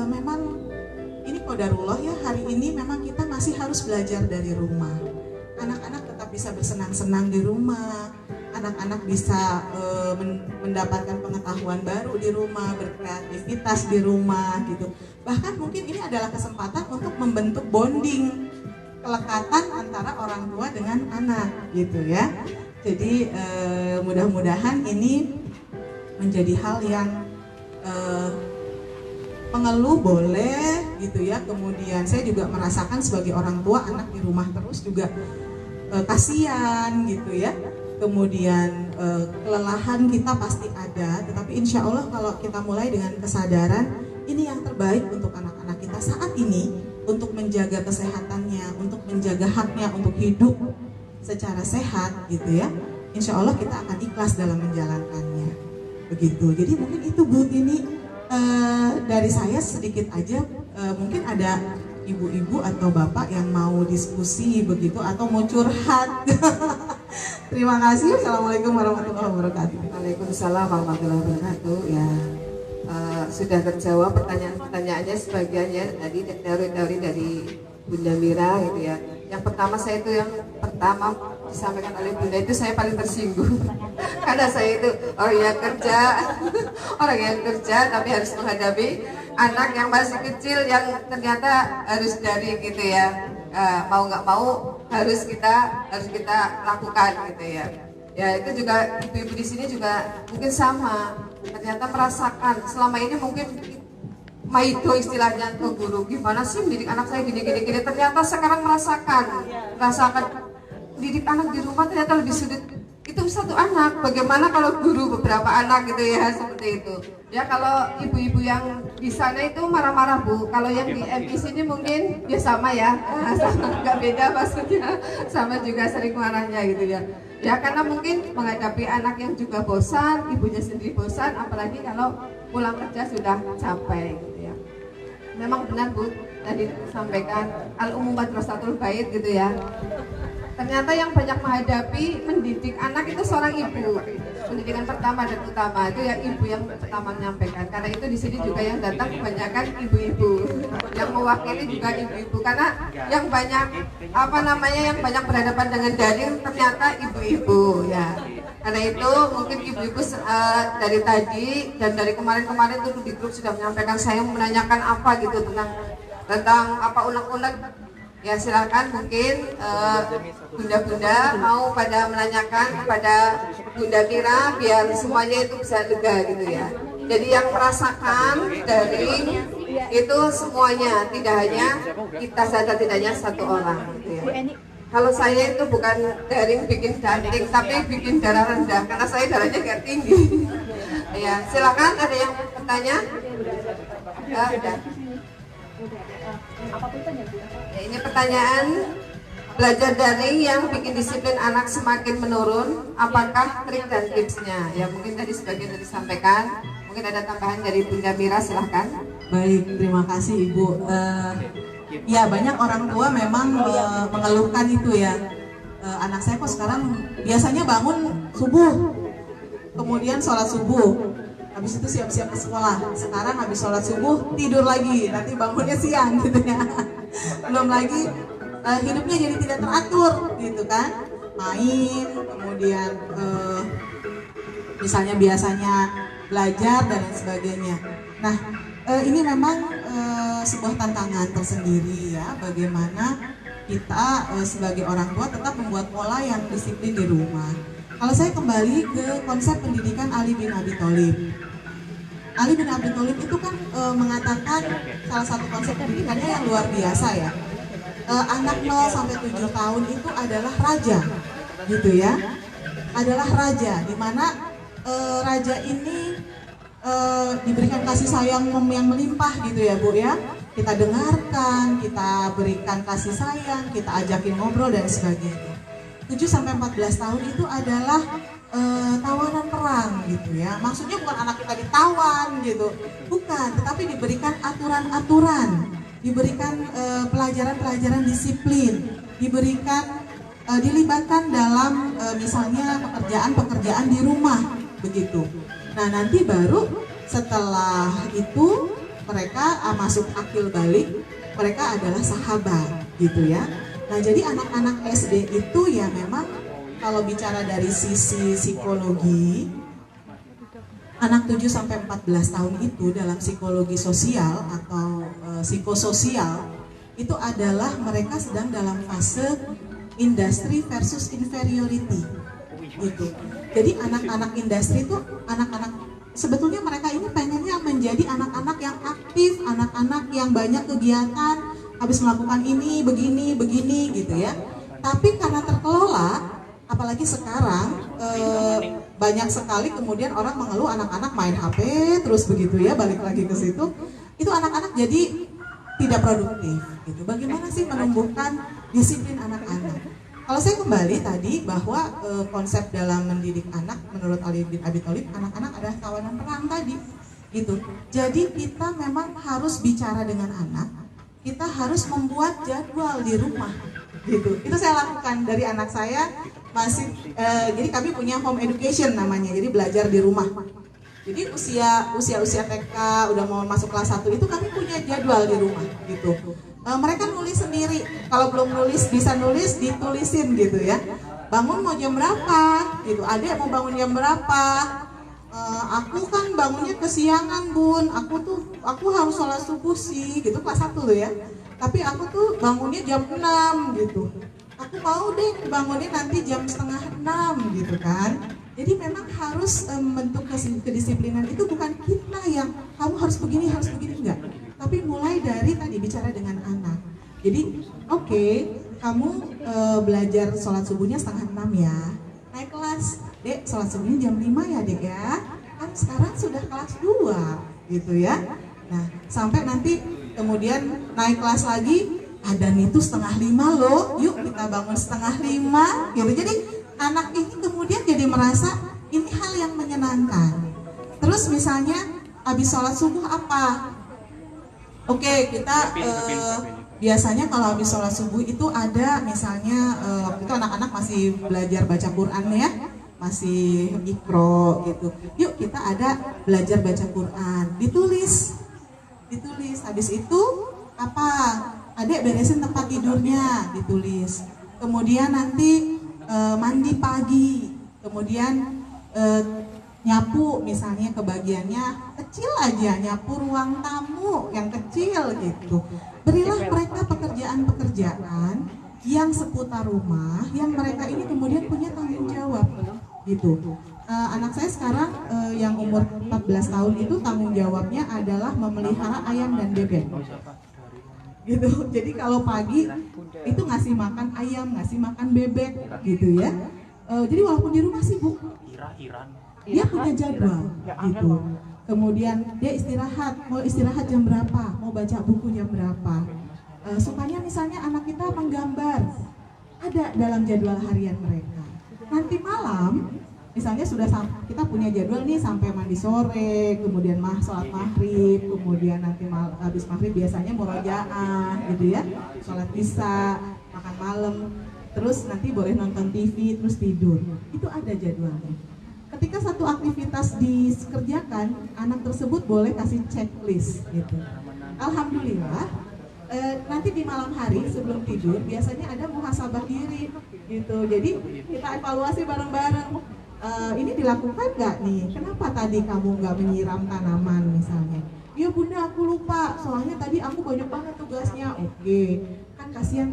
Speaker 8: memang ini qadarullah ya, hari ini memang kita masih harus belajar dari rumah. Anak-anak tetap bisa bersenang-senang di rumah, anak-anak bisa mendapatkan pengetahuan baru di rumah, berkreativitas di rumah gitu. Bahkan mungkin ini adalah kesempatan untuk membentuk bonding, kelekatan antara orang tua dengan anak gitu ya. Jadi mudah-mudahan ini menjadi hal yang pengeluh boleh gitu ya. Kemudian saya juga merasakan sebagai orang tua, anak di rumah terus juga kasihan gitu ya. Kemudian kelelahan kita pasti ada, tetapi insya Allah kalau kita mulai dengan kesadaran ini yang terbaik untuk anak-anak kita saat ini, untuk menjaga kesehatannya, untuk menjaga haknya untuk hidup secara sehat gitu ya. Insya Allah kita akan ikhlas dalam menjalankannya begitu. Jadi mungkin itu Bu Tini dari saya sedikit aja, mungkin ada ibu-ibu atau bapak yang mau diskusi begitu atau mau curhat. Terima kasih. Assalamualaikum warahmatullahi wabarakatuh.
Speaker 4: Waalaikumsalam warahmatullahi wabarakatuh. Ya, sudah terjawab pertanyaan-pertanyaannya sebagiannya tadi teori-teori dari Bunda Mira gitu ya. Yang pertama disampaikan oleh Bunda itu saya paling tersinggung karena saya itu orang yang kerja tapi harus menghadapi anak yang masih kecil yang ternyata harus dari gitu ya. Mau nggak mau harus kita lakukan gitu ya. Ya itu juga ibu-ibu di sini juga mungkin sama, ternyata merasakan selama ini mungkin maido istilahnya ke guru, gimana sih mendidik anak saya gini, ternyata sekarang merasakan didik anak di rumah ternyata lebih sulit. Itu satu anak, bagaimana kalau guru beberapa anak gitu ya, seperti itu ya. Kalau ibu-ibu yang di sana itu marah-marah Bu, kalau yang di MI sini mungkin ya sama ya, sama, nggak beda maksudnya, sama juga sering marahnya gitu ya. Ya karena mungkin menghadapi anak yang juga bosan, ibunya sendiri bosan, apalagi kalau pulang kerja sudah capek gitu ya. Memang benar Bu, tadi disampaikan Al-Umum Madrasatul Bait gitu ya. Ternyata yang banyak menghadapi mendidik anak itu seorang ibu. Pendidikan pertama dan utama itu ya ibu yang pertama menyampaikan. Karena itu di sini juga yang datang kebanyakan ibu-ibu. Yang mewakili juga ibu-ibu karena yang banyak yang banyak berhadapan dengan daring ternyata ibu-ibu ya. Karena itu mungkin ibu-ibu dari tadi dan dari kemarin-kemarin itu di grup sudah menyampaikan, saya menanyakan apa gitu tentang apa unek-unek. Ya silakan mungkin bunda-bunda mau pada menanyakan kepada Bunda Mira biar semuanya itu bisa lega gitu ya. Jadi yang merasakan daring itu semuanya, tidak hanya kita saja, tidak hanya satu orang gitu ya. Kalau saya itu bukan daring bikin cantik, tapi bikin darah rendah karena saya darahnya nggak tinggi. Ya silakan, ada yang bertanya? Ya, udah. Ya, ini pertanyaan, belajar daring yang bikin disiplin anak semakin menurun, apakah trik dan tipsnya? Ya mungkin tadi sebagian disampaikan, Mungkin ada tambahan dari Bunda Mira, silahkan.
Speaker 8: Baik, terima kasih Ibu. Ya banyak orang tua memang mengeluhkan itu ya. Anak saya kok sekarang biasanya bangun subuh, kemudian sholat subuh, habis itu siap-siap ke sekolah. Sekarang habis sholat subuh tidur lagi, nanti bangunnya siang gitu ya. Belum lagi hidupnya jadi tidak teratur gitu kan. Main, kemudian misalnya biasanya belajar dan lain sebagainya. Nah, ini memang sebuah tantangan tersendiri ya, bagaimana kita sebagai orang tua tetap membuat pola yang disiplin di rumah. Kalau saya kembali ke konsep pendidikan Ali bin Abi Thalib. Ali bin Abi Thalib itu kan mengatakan salah satu konsep pendidikannya yang luar biasa ya. Anak 0 sampai 7 tahun itu adalah raja, gitu ya. Adalah raja, di mana raja ini diberikan kasih sayang yang melimpah gitu ya Bu ya. Kita dengarkan, kita berikan kasih sayang, kita ajakin ngobrol dan sebagainya. 7 sampai 14 tahun itu adalah tawanan perang gitu ya. Maksudnya bukan anak kita ditawan gitu, bukan, tetapi diberikan aturan-aturan, diberikan pelajaran-pelajaran disiplin, diberikan dilibatkan dalam misalnya pekerjaan-pekerjaan di rumah begitu. Nah nanti baru setelah itu mereka masuk akil balik, mereka adalah sahabat gitu ya. Nah jadi anak-anak SD itu ya memang kalau bicara dari sisi psikologi, anak 7 sampai 14 tahun itu dalam psikologi sosial atau psikososial itu adalah mereka sedang dalam fase industri versus inferiority gitu. Jadi anak-anak industri itu anak-anak sebetulnya mereka ini pengennya menjadi anak-anak yang aktif, anak-anak yang banyak kegiatan, habis melakukan ini, begini gitu ya. Tapi karena terkelola, apalagi sekarang banyak sekali kemudian orang mengeluh anak-anak main HP terus begitu ya, balik lagi ke situ. Itu anak-anak jadi tidak produktif gitu. Bagaimana sih menumbuhkan disiplin anak-anak? Kalau saya kembali tadi bahwa konsep dalam mendidik anak menurut Ali bin Abi Thalib, anak-anak adalah tawanan perang tadi gitu. Jadi kita memang harus bicara dengan anak, kita harus membuat jadwal di rumah gitu. Itu saya lakukan dari anak saya masih jadi kami punya home education namanya, jadi belajar di rumah. Jadi usia TK udah mau masuk kelas 1 itu kami punya jadwal di rumah gitu. Mereka nulis sendiri, kalau belum nulis bisa nulis ditulisin gitu ya. Bangun mau jam berapa gitu, adek mau bangun jam berapa, aku kan bangunnya kesiangan bun, aku harus sholat subuh sih gitu, kelas 1 loh ya. Tapi aku tuh bangunnya jam 6 gitu, aku mau deh bangunnya nanti jam setengah 6 gitu kan. Jadi memang harus membentuk kedisiplinan itu bukan kita yang kamu harus begini enggak. Tapi mulai dari tadi bicara dengan anak. Jadi oke, kamu belajar sholat subuhnya setengah 6 ya. Naik kelas, dek sholat subuhnya jam 5 ya dek ya. Kan sekarang sudah kelas 2 gitu ya. Nah sampai nanti kemudian naik kelas lagi, adan itu setengah 5 loh. Yuk kita bangun setengah 5 gitu. Jadi anak ini kemudian jadi merasa ini hal yang menyenangkan. Terus misalnya habis sholat subuh apa? Oke, kita biasanya kalau habis sholat subuh itu ada misalnya waktu itu anak-anak masih belajar baca Quran ya, masih Iqra gitu. Yuk kita ada belajar baca Quran, ditulis. Habis itu apa? Adek beresin tempat tidurnya, ditulis. Kemudian nanti mandi pagi, kemudian nyapu misalnya kebagiannya kecil aja, nyapu ruang tamu yang kecil gitu. Berilah mereka pekerjaan-pekerjaan yang seputar rumah yang mereka ini kemudian punya tanggung jawab gitu. Anak saya sekarang yang umur 14 tahun itu tanggung jawabnya adalah memelihara ayam dan bebek gitu. Jadi kalau pagi itu ngasih makan ayam, ngasih makan bebek gitu ya. Jadi walaupun di rumah sibuk, dia punya jadwal gitu. Kemudian dia istirahat, mau istirahat jam berapa, mau baca buku jam berapa. Sukanya misalnya anak kita menggambar, ada dalam jadwal harian mereka. Nanti malam misalnya kita punya jadwal nih sampai mandi sore, kemudian sholat maghrib, kemudian nanti habis maghrib biasanya murojaah gitu ya, sholat isya, makan malam, terus nanti boleh nonton TV, terus tidur. Itu ada jadwalnya. Ketika satu aktivitas dikerjakan, anak tersebut boleh kasih checklist gitu. Alhamdulillah, nanti di malam hari sebelum tidur biasanya ada muhasabah diri gitu. Jadi kita evaluasi bareng-bareng. Ini dilakukan nggak nih? Kenapa tadi kamu nggak menyiram tanaman misalnya? Ya bunda, aku lupa. Soalnya tadi aku banyak banget tugasnya. Oke, kan kasihan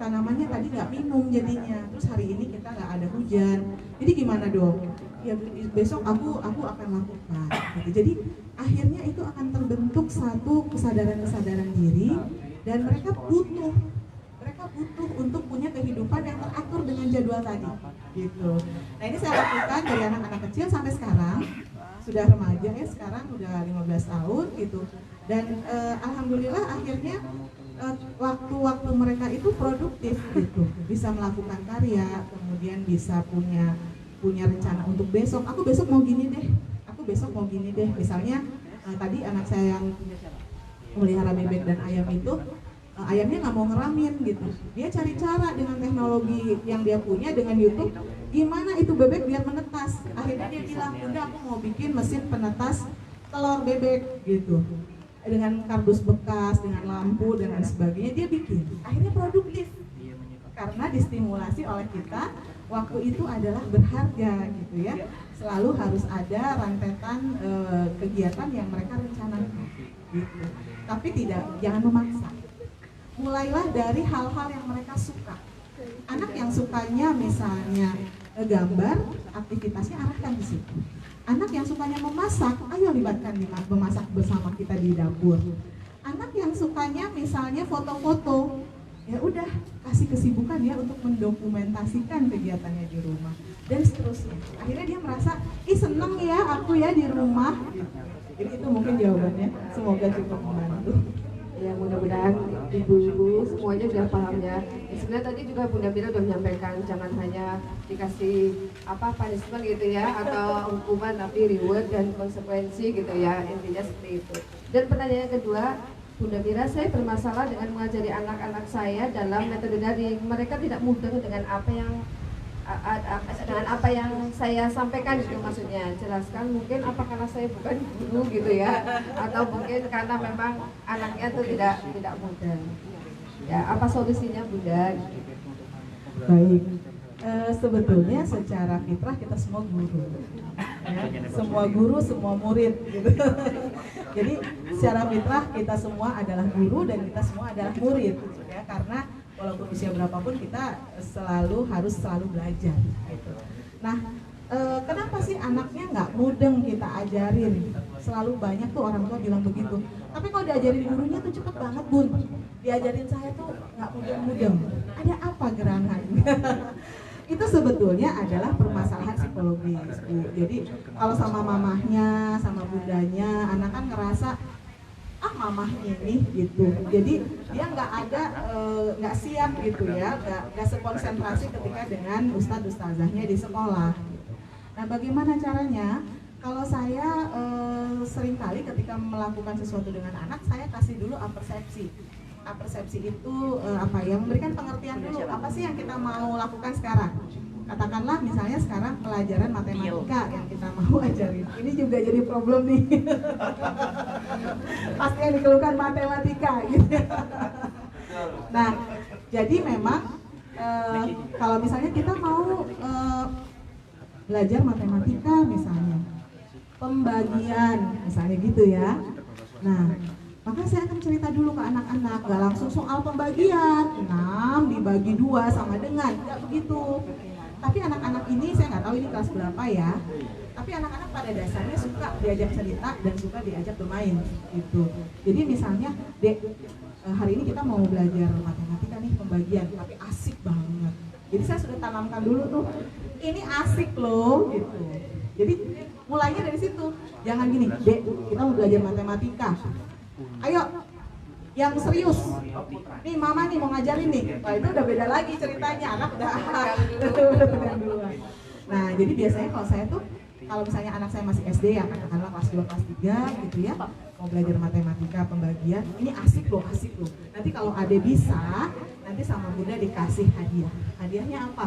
Speaker 8: tanamannya tadi nggak minum jadinya. Terus hari ini kita nggak ada hujan. Jadi gimana dong? Ya besok aku akan lakukan. Gitu. Jadi akhirnya itu akan terbentuk satu kesadaran diri dan mereka butuh untuk punya kehidupan yang teratur dengan jadwal tadi gitu. Nah ini saya lakukan dari anak-anak kecil sampai sekarang sudah remaja ya, sekarang udah 15 tahun gitu. Dan alhamdulillah akhirnya waktu-waktu mereka itu produktif gitu, bisa melakukan karya, kemudian bisa punya rencana untuk besok. Aku besok mau gini deh. Misalnya tadi anak saya yang melihara bebek dan ayam itu, ayamnya nggak mau ngeramin gitu. Dia cari cara dengan teknologi yang dia punya dengan YouTube, gimana itu bebek biar menetas. Akhirnya dia bilang, bunda aku mau bikin mesin penetas telur bebek gitu. Dengan kardus bekas, dengan lampu dan lain sebagainya dia bikin. Akhirnya produktif. Karena distimulasi oleh kita, waktu itu adalah berharga gitu ya. Selalu harus ada rentetan kegiatan yang mereka rencanakan gitu. Tapi jangan memaksa. Mulailah dari hal-hal yang mereka suka. Anak yang sukanya misalnya gambar, aktivitasnya arahkan di situ. Anak yang sukanya memasak, ayo libatkan memasak bersama kita di dapur. Anak yang sukanya misalnya foto-foto, ya udah kasih kesibukan ya untuk mendokumentasikan kegiatannya di rumah dan seterusnya. Akhirnya dia merasa, seneng ya aku ya di rumah. Jadi itu mungkin jawabannya. Semoga cukup membantu.
Speaker 4: Ya mudah-mudahan ibu-ibu semuanya sudah paham ya. Sebenarnya tadi juga Bunda Mira sudah menyampaikan jangan hanya dikasih punishment gitu ya atau hukuman, tapi reward dan konsekuensi gitu ya, intinya seperti itu. Dan pertanyaan kedua, Bunda Mira, saya bermasalah dengan mengajari anak-anak saya dalam metode daring. Mereka tidak mudeng dengan apa yang saya sampaikan gitu, maksudnya jelaskan mungkin apa karena saya bukan guru gitu ya, atau mungkin karena memang anaknya itu tidak mudah ya. Apa solusinya Bunda?
Speaker 8: Baik, sebetulnya secara fitrah kita semua guru ya. Semua guru, semua murid gitu. Jadi secara fitrah kita semua adalah guru dan kita semua adalah murid ya, karena walaupun usia berapapun kita harus selalu belajar gitu. Nah, kenapa sih anaknya nggak mudeng kita ajarin? Selalu banyak tuh orang tua bilang begitu. Tapi kalau diajarin gurunya tuh cepet banget bun. Diajarin saya tuh nggak mudeng-mudeng. Ada apa gerangan? Itu sebetulnya adalah permasalahan psikologis Bu. Jadi kalau sama mamahnya, sama bundanya, anak kan ngerasa mamah ini gitu, jadi dia nggak siap gitu ya, nggak sekonsentrasi ketika dengan ustadzahnya di sekolah. Nah bagaimana caranya? Kalau saya seringkali ketika melakukan sesuatu dengan anak, saya kasih dulu apersepsi. Apersepsi itu memberikan pengertian dulu apa sih yang kita mau lakukan sekarang. Katakanlah misalnya sekarang pelajaran matematika yang kita mau ajarin. Ini juga jadi problem nih. Pasti yang dikeluhkan matematika gitu. Nah, jadi memang kalau misalnya kita mau belajar matematika misalnya, pembagian misalnya gitu ya. Nah, maka saya akan cerita dulu ke anak-anak, nggak langsung soal pembagian 6 dibagi 2 sama dengan, nggak begitu. Tapi anak-anak ini, saya nggak tahu ini kelas berapa ya, tapi anak-anak pada dasarnya suka diajak cerita dan suka diajak bermain gitu. Jadi misalnya, Dek, hari ini kita mau belajar matematika nih, pembagian, tapi asik banget. Jadi saya sudah tanamkan dulu tuh, ini asik loh gitu. Jadi mulainya dari situ, jangan gini, Dek, kita mau belajar matematika. Ayo, yang serius. Nih mama nih mau ngajarin nih. Wah itu udah beda lagi ceritanya, anak udah duluan. Nah, jadi biasanya kalau saya tuh, kalau misalnya anak saya masih SD ya, katakanlah kelas 2, kelas 3 gitu ya, mau belajar matematika, pembagian, ini asik loh. Nanti kalau Ade bisa, nanti sama Bunda dikasih hadiah. Hadiahnya apa?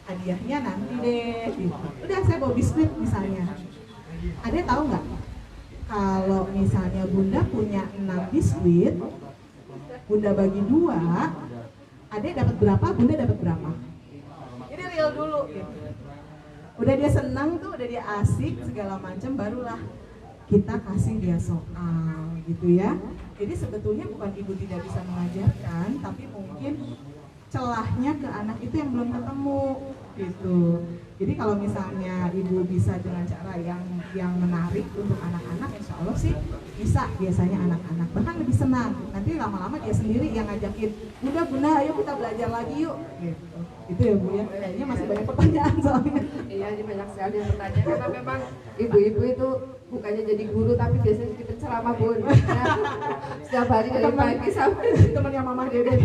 Speaker 8: Hadiahnya nanti deh gitu. Udah, saya bawa biskuit misalnya. Ade tahu nggak? Kalau misalnya Bunda punya 6 biskuit, Bunda bagi 2, Ade dapat berapa, Bunda dapat berapa? Ini real dulu gitu. Udah dia senang tuh, udah dia asik segala macam, barulah kita kasih dia soal gitu ya. Jadi sebetulnya bukan ibu tidak bisa mengajarkan, tapi mungkin celahnya ke anak itu yang belum ketemu gitu. Jadi kalau misalnya ibu bisa dengan cara yang menarik untuk anak-anak, insya Allah sih bisa biasanya anak-anak bahkan lebih senang. Nanti lama-lama dia sendiri yang ngajakin, Bunda, ayo kita belajar lagi yuk gitu. Itu ya Bu ya, kayaknya masih banyak pertanyaan soalnya.
Speaker 4: Iya, ini banyak sekali yang bertanya karena memang ibu-ibu itu bukannya jadi guru tapi biasanya kita ceramah Bun. Setiap hari dari pagi sampai
Speaker 8: Temannya Mama Dede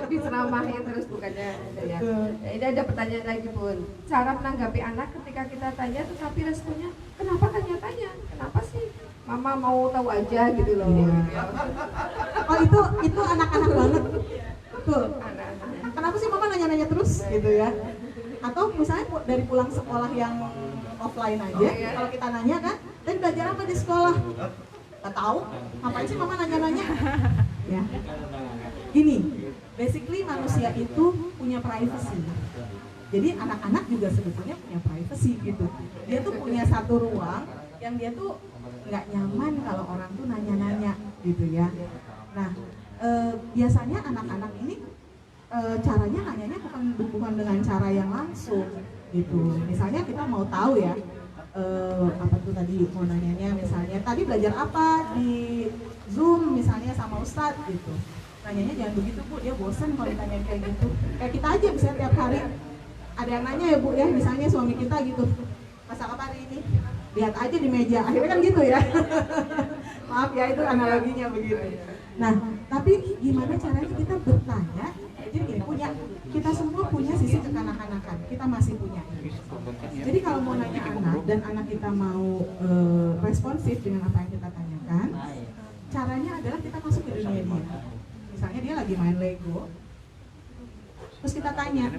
Speaker 4: diceramahin terus bukannya ya. Nah, ini ada pertanyaan lagi Bun. Cara menanggapi anak ketika kita tanya tetapi responnya kenapa tanya-tanya? Kenapa sih? Mama mau tahu aja gitu loh.
Speaker 8: Oh itu anak-anak banget. Betul. Kenapa sih Mama nanya-nanya terus gitu ya? Atau misalnya dari pulang sekolah yang offline aja, kalau kita nanya kan, tadi belajar apa di sekolah? Gak tahu. Ngapain sih Mama nanya-nanya? Ya. Gini, basically manusia itu punya privacy. Jadi anak-anak juga sebetulnya punya privacy gitu. Dia tuh punya satu ruang yang dia tuh nggak nyaman kalau orang tuh nanya-nanya gitu ya. Nah, biasanya anak-anak ini caranya nanyanya bukan dengan cara yang langsung gitu. Misalnya kita mau tahu ya, apa tuh tadi mau nanyanya misalnya tadi belajar apa di Zoom misalnya sama Ustadz gitu. Nanyanya jangan begitu Bu, dia bosan kalau ditanya kayak gitu. Kayak kita aja misalnya tiap hari ada yang nanya ya Bu ya, misalnya suami kita gitu, masak apa hari ini? Lihat aja di meja, akhirnya kan gitu ya. Maaf ya, itu analoginya begitu. Nah, tapi gimana caranya kita bertanya? Jadi gini, kita semua punya sisi kekanak-kanakan, kita masih punya. Jadi kalau mau nanya anak dan anak kita mau responsif dengan apa yang kita tanyakan, caranya adalah kita masuk ke dunia dia. Misalnya dia lagi main Lego, terus kita tanya,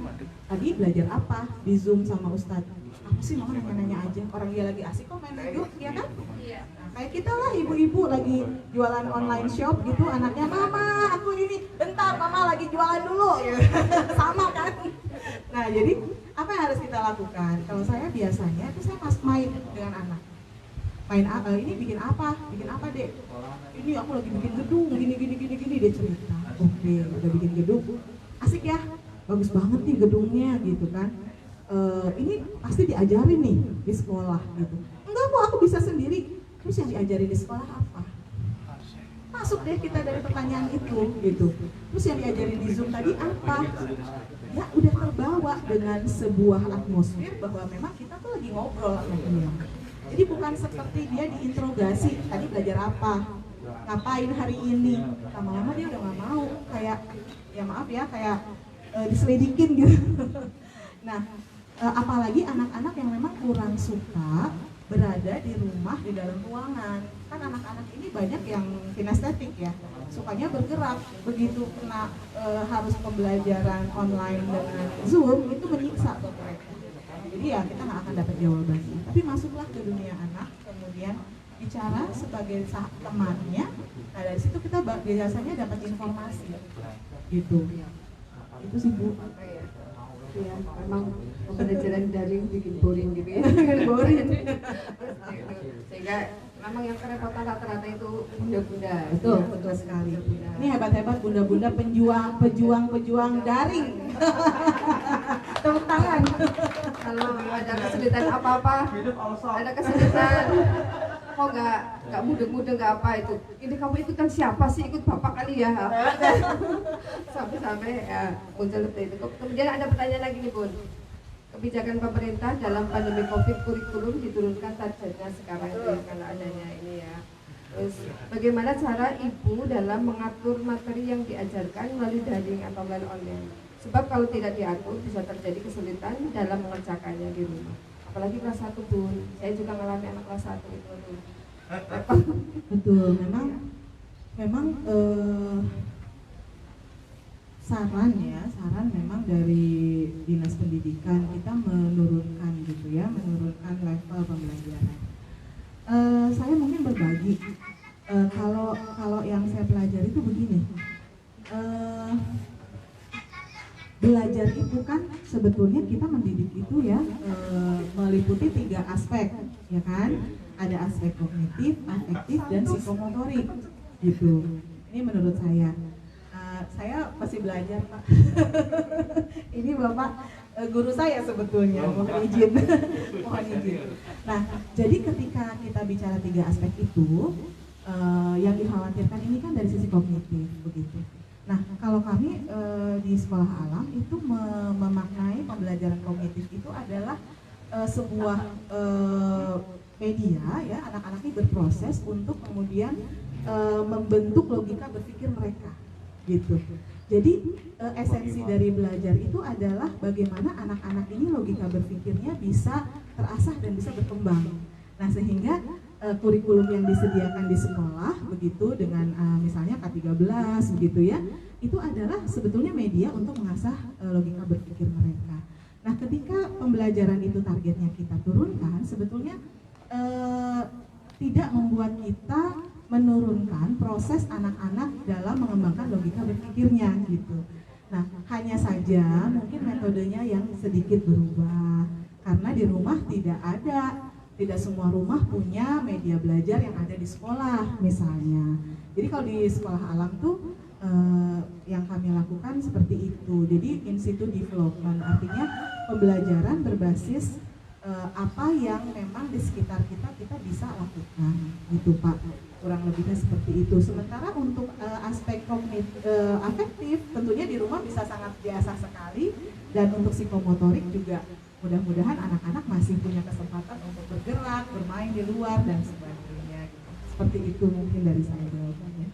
Speaker 8: tadi belajar apa di Zoom sama Ustadz? Apa sih Mama nanya-nanya aja, orang dia lagi asik kok main Lego, ya kan? Nah, kayak kita lah ibu-ibu lagi jualan online shop gitu, anaknya Mama aku ini, bentar Mama lagi jualan dulu, sama kan? Nah jadi apa yang harus kita lakukan? Kalau saya biasanya itu saya main dengan anak. Main ini bikin apa Dek? Ini aku lagi bikin gedung, gini dia cerita. Oke, udah bikin gedung, asik ya, bagus banget nih gedungnya gitu kan. Ini pasti diajarin nih di sekolah gitu. Enggak kok, aku bisa sendiri. Terus yang diajarin di sekolah apa? Masuk deh kita dari pertanyaan itu gitu. Terus yang diajarin di Zoom tadi apa? Ya udah terbawa dengan sebuah atmosfer bahwa memang kita tuh lagi ngobrol sama dia. Jadi bukan seperti dia diinterogasi, tadi belajar apa? Ngapain hari ini? Lama-lama dia udah gak mau, kayak ya maaf ya, kayak diselidikin gitu. Nah, apalagi anak-anak yang memang kurang suka berada di rumah di dalam ruangan. Kan anak-anak ini banyak yang kinestetik ya, sukanya bergerak. Begitu kena harus pembelajaran online dengan Zoom, itu menyiksa buat mereka. Jadi ya kita nggak akan dapat jawabannya. Tapi masuklah ke dunia anak, kemudian bicara sebagai temannya. Nah dari situ kita biasanya dapat informasi gitu. Itu sih Bu.
Speaker 4: Ya, memang pembelajaran daring bikin boring gitu ya.
Speaker 8: Boring.
Speaker 4: Sehingga memang yang kerepotan rata-rata itu bunda-bunda.
Speaker 8: Betul sekali. Ini hebat-hebat bunda-bunda pejuang daring. Tepuk tangan.
Speaker 4: Kalau ada kesulitan apa-apa, ada kesulitan, kok nggak mudeng-mudeng nggak apa itu. Ini kamu ikutan siapa sih? Ikut bapak kali ya? Sampai-sampai ya muncul seperti itu. Kemudian ada pertanyaan lagi nih Bun. Kebijakan pemerintah dalam pandemi COVID kurikulum diturunkan targetnya sekarang itu karena adanya ini ya. Terus bagaimana cara ibu dalam mengatur materi yang diajarkan melalui daring atau melalui online? Sebab kalau tidak diatur bisa terjadi kesulitan dalam mengerjakannya di rumah. Apalagi kelas 1 Bun, saya juga mengalami anak kelas 1 itu.
Speaker 8: Betul, memang saran memang dari Dinas Pendidikan kita menurunkan gitu ya, menurunkan level pembelajaran. Saya mungkin berbagi, kalau yang saya pelajari itu begini, belajar itu kan sebetulnya kita mendidik itu ya meliputi 3 aspek, ya kan? Ada aspek kognitif, afektif, dan psikomotorik gitu. Ini menurut saya masih belajar Pak. Ini Bapak guru saya sebetulnya, mohon izin. Mohon izin. Nah, jadi ketika kita bicara 3 aspek itu, yang dikhawatirkan ini kan dari sisi kognitif begitu. Nah, kalau kami di sekolah alam itu memaknai pembelajaran kognitif itu adalah sebuah media ya, anak-anak ini berproses untuk kemudian membentuk logika berpikir mereka gitu. Jadi esensi dari belajar itu adalah bagaimana anak-anak ini logika berpikirnya bisa terasah dan bisa berkembang. Nah, sehingga kurikulum yang disediakan di sekolah begitu dengan misalnya K13 begitu ya, itu adalah sebetulnya media untuk mengasah logika berpikir mereka. Nah, ketika pembelajaran itu targetnya kita turunkan, sebetulnya tidak membuat kita menurunkan proses anak-anak dalam mengembangkan logika berpikirnya gitu. Nah, hanya saja mungkin metodenya yang sedikit berubah karena di rumah tidak semua rumah punya media belajar yang ada di sekolah misalnya. Jadi kalau di sekolah alam tuh yang kami lakukan seperti itu. Jadi in situ development, artinya pembelajaran berbasis apa yang memang di sekitar kita bisa lakukan gitu Pak, kurang lebihnya seperti itu. Sementara untuk aspek afektif tentunya di rumah bisa sangat biasa sekali, dan untuk psikomotorik juga mudah-mudahan anak-anak masih punya kesempatan untuk bergerak, bermain di luar dan sebagainya gitu. Seperti itu mungkin dari saya jawabannya.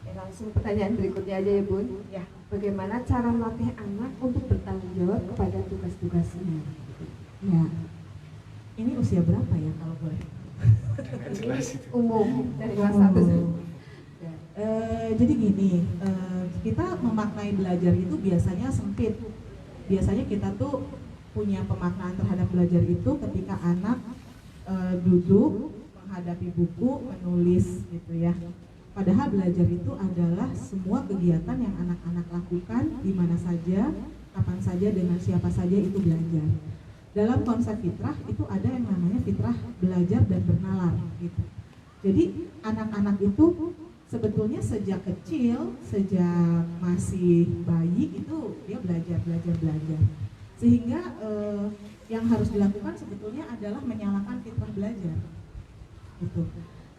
Speaker 4: Ya, langsung pertanyaan berikutnya aja ya Bun. Ya, bagaimana cara melatih anak untuk bertanggung jawab kepada tugas-tugasnya?
Speaker 8: Ya, ini usia berapa ya kalau boleh?
Speaker 4: Umum dari kelas 1.
Speaker 8: Jadi gini, kita memaknai belajar itu biasanya sempit. Biasanya kita tuh punya pemaknaan terhadap belajar itu ketika anak duduk menghadapi buku, menulis gitu ya. Padahal belajar itu adalah semua kegiatan yang anak-anak lakukan di mana saja, kapan saja, dengan siapa saja itu belajar. Dalam konsep fitrah itu ada yang namanya fitrah belajar dan bernalar gitu. Jadi anak-anak itu sebetulnya sejak kecil, sejak masih bayi itu dia belajar. Sehingga yang harus dilakukan sebetulnya adalah menyalakan fitrah belajar gitu.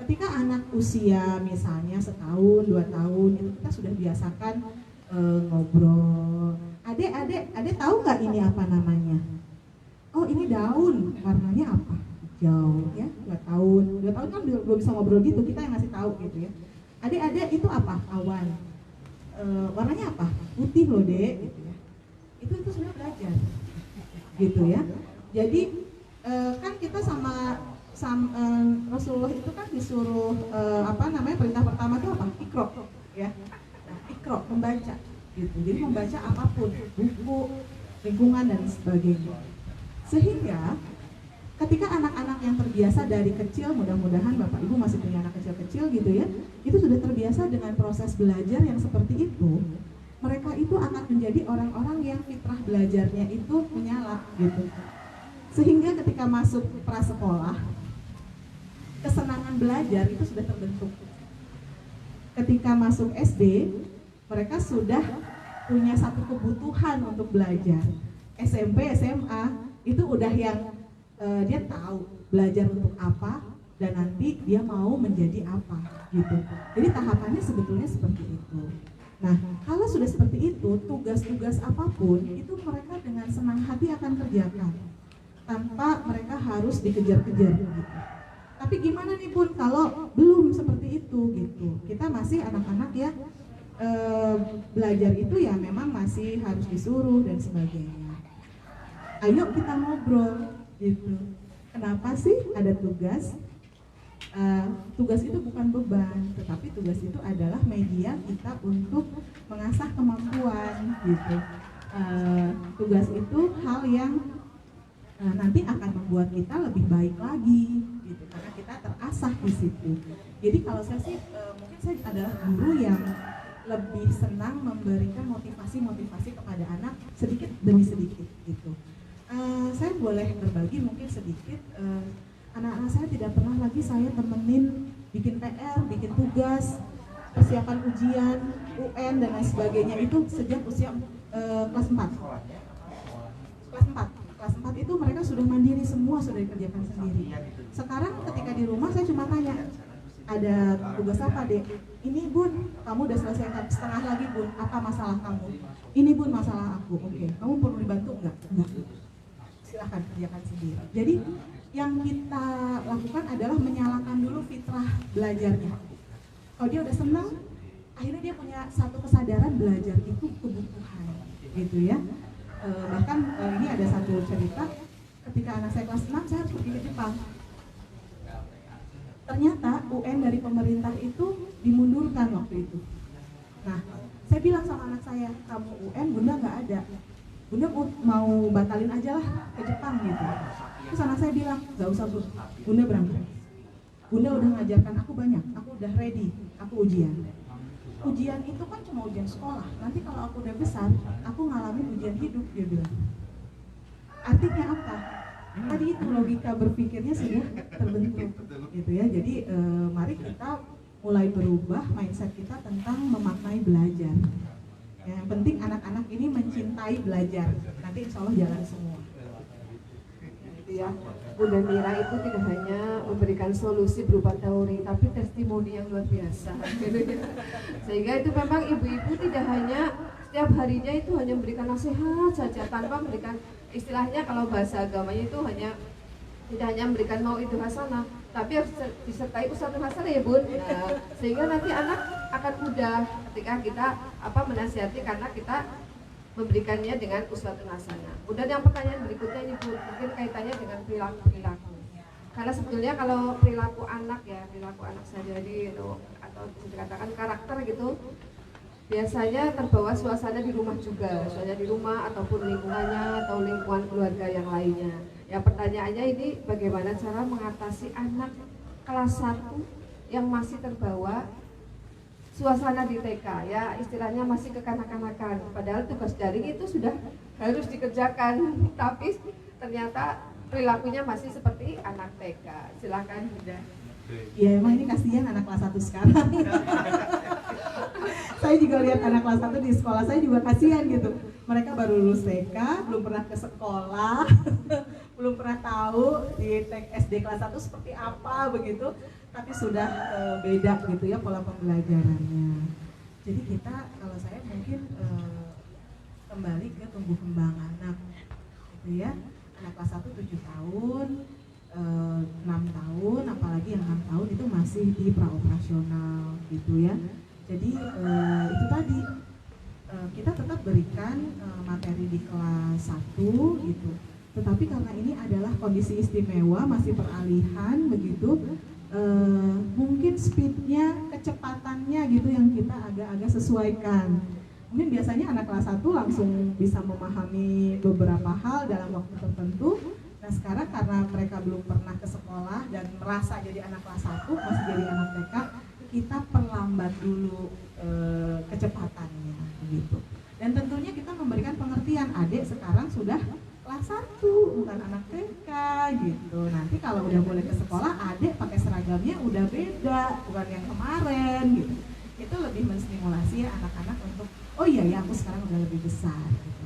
Speaker 8: Ketika anak usia misalnya 1 tahun, 2 tahun itu kita sudah biasakan ngobrol. Adek tahu nggak ini apa namanya? Oh, ini daun, warnanya apa? Hijau ya, 2 tahun kan belum bisa ngobrol gitu, kita yang ngasih tahu gitu ya. Adek itu apa? Awan. Warnanya apa? Putih loh dek gitu ya. Itu sebenarnya belajar gitu ya. Jadi kan kita sama Rasulullah itu kan disuruh perintah pertama itu apa? Iqra ya. Nah, Iqra membaca gitu. Jadi membaca apapun, buku, lingkungan dan sebagainya. Sehingga ketika anak-anak yang terbiasa dari kecil, mudah-mudahan Bapak Ibu masih punya anak kecil-kecil gitu ya, itu sudah terbiasa dengan proses belajar yang seperti itu, mereka itu akan menjadi orang-orang yang fitrah belajarnya itu menyala gitu. Sehingga ketika masuk prasekolah, kesenangan belajar itu sudah terbentuk. Ketika masuk SD, mereka sudah punya satu kebutuhan untuk belajar. SMP, SMA itu udah yang dia tahu belajar untuk apa dan nanti dia mau menjadi apa gitu. Jadi tahapannya sebetulnya seperti itu. Nah, kalau sudah seperti itu, tugas-tugas apapun itu mereka dengan senang hati akan kerjakan tanpa mereka harus dikejar-kejar gitu. Tapi gimana nih Bun kalau belum seperti itu gitu? Kita masih anak-anak ya belajar itu ya memang masih harus disuruh dan sebagainya. Ayo kita ngobrol gitu. Kenapa sih ada tugas? Tugas itu bukan beban, tetapi tugas itu adalah media kita untuk mengasah kemampuan gitu. Tugas itu hal yang nanti akan membuat kita lebih baik lagi gitu, karena kita terasah di situ. Jadi kalau saya sih mungkin saya adalah guru yang lebih senang memberikan motivasi kepada anak sedikit demi sedikit gitu. Saya boleh berbagi mungkin sedikit. Anak-anak saya tidak pernah lagi saya temenin bikin PR, bikin tugas, persiapan ujian, UN dan lain sebagainya itu sejak usia kelas 4. Kelas 4 itu mereka sudah mandiri semua, sudah dikerjakan sendiri. Sekarang ketika di rumah saya cuma tanya, ada tugas apa dek? Ini bun, kamu udah selesaikan setengah lagi bun, apa masalah kamu? Ini bun masalah aku, oke. Kamu perlu dibantu enggak? Silahkan kerjakan sendiri. Jadi yang kita lakukan adalah menyalakan dulu fitrah belajarnya. Kalau dia udah senang, akhirnya dia punya satu kesadaran belajar itu kebutuhan, gitu ya. Bahkan ini ada satu cerita, ketika anak saya kelas 6, saya harus pergi ke Jepang. Ternyata UN dari pemerintah itu dimundurkan waktu itu. Nah, saya bilang sama anak saya, kamu UN, bunda nggak ada. Bunda mau batalin aja lah ke Jepang gitu. Terus anak saya bilang, gak usah bu, bunda berangkat. Bunda udah ngajarkan aku banyak, aku udah ready, aku ujian. Ujian itu kan cuma ujian sekolah, nanti kalau aku udah besar, aku ngalamin ujian hidup, dia bilang. Artinya apa? Tadi itu logika berpikirnya sudah terbentuk, gitu ya. Jadi mari kita mulai berubah mindset kita tentang memaknai belajar. Yang penting anak-anak ini mencintai belajar, nanti insya Allah jalan semua.
Speaker 4: Ya, Bunda Mira itu tidak hanya memberikan solusi berupa teori, tapi testimoni yang luar biasa. Sehingga itu memang ibu-ibu tidak hanya setiap harinya itu hanya memberikan nasihat saja tanpa memberikan, istilahnya kalau bahasa agamanya itu tidak hanya memberikan mau'idul hasanah, tapi harus disertai uswatul hasanah ya bun. Nah, sehingga nanti anak akan mudah ketika kita menasihati, karena kita memberikannya dengan uswatun hasanah. Kemudian yang pertanyaan berikutnya ini Bu, mungkin kaitannya dengan perilaku. Karena sebetulnya kalau perilaku anak sehari-hari atau bisa dikatakan karakter gitu, biasanya terbawa suasana di rumah juga, misalnya di rumah ataupun lingkungannya atau lingkungan keluarga yang lainnya. Ya pertanyaannya ini bagaimana cara mengatasi anak kelas 1 yang masih terbawa suasana di TK, ya istilahnya masih kekanak-kanakan, padahal tugas daring itu sudah harus dikerjakan, tapi ternyata perilakunya masih seperti anak TK. Silakan Bunda.
Speaker 8: Ya emang ini kasihan anak kelas 1 sekarang. Saya juga lihat anak kelas 1 di sekolah saya juga kasihan gitu. Mereka baru lulus TK, belum pernah ke sekolah, belum pernah tahu di SD kelas 1 seperti apa begitu. Tapi sudah beda gitu ya pola pembelajarannya. Jadi kita, kalau saya mungkin kembali ke tumbuh kembang anak gitu ya. Anak kelas 1 7 tahun, 6 tahun, apalagi yang 6 tahun itu masih di praoperasional gitu ya. Jadi itu tadi kita tetap berikan materi di kelas 1 gitu. Tetapi karena ini adalah kondisi istimewa, masih peralihan begitu, mungkin speednya, kecepatannya gitu yang kita agak-agak sesuaikan. Mungkin biasanya anak kelas 1 langsung bisa memahami beberapa hal dalam waktu tertentu. Nah sekarang karena mereka belum pernah ke sekolah dan merasa jadi anak kelas 1, masih jadi anak TK, kita perlambat dulu kecepatannya gitu. Dan tentunya kita memberikan pengertian, adik sekarang sudah kelas 1, bukan anak TK gitu. Nanti kalau udah boleh ke sekolah, adik pakai seragamnya udah beda, bukan yang kemarin gitu. Itu lebih menstimulasi ya anak-anak untuk, oh iya ya aku sekarang udah lebih besar gitu.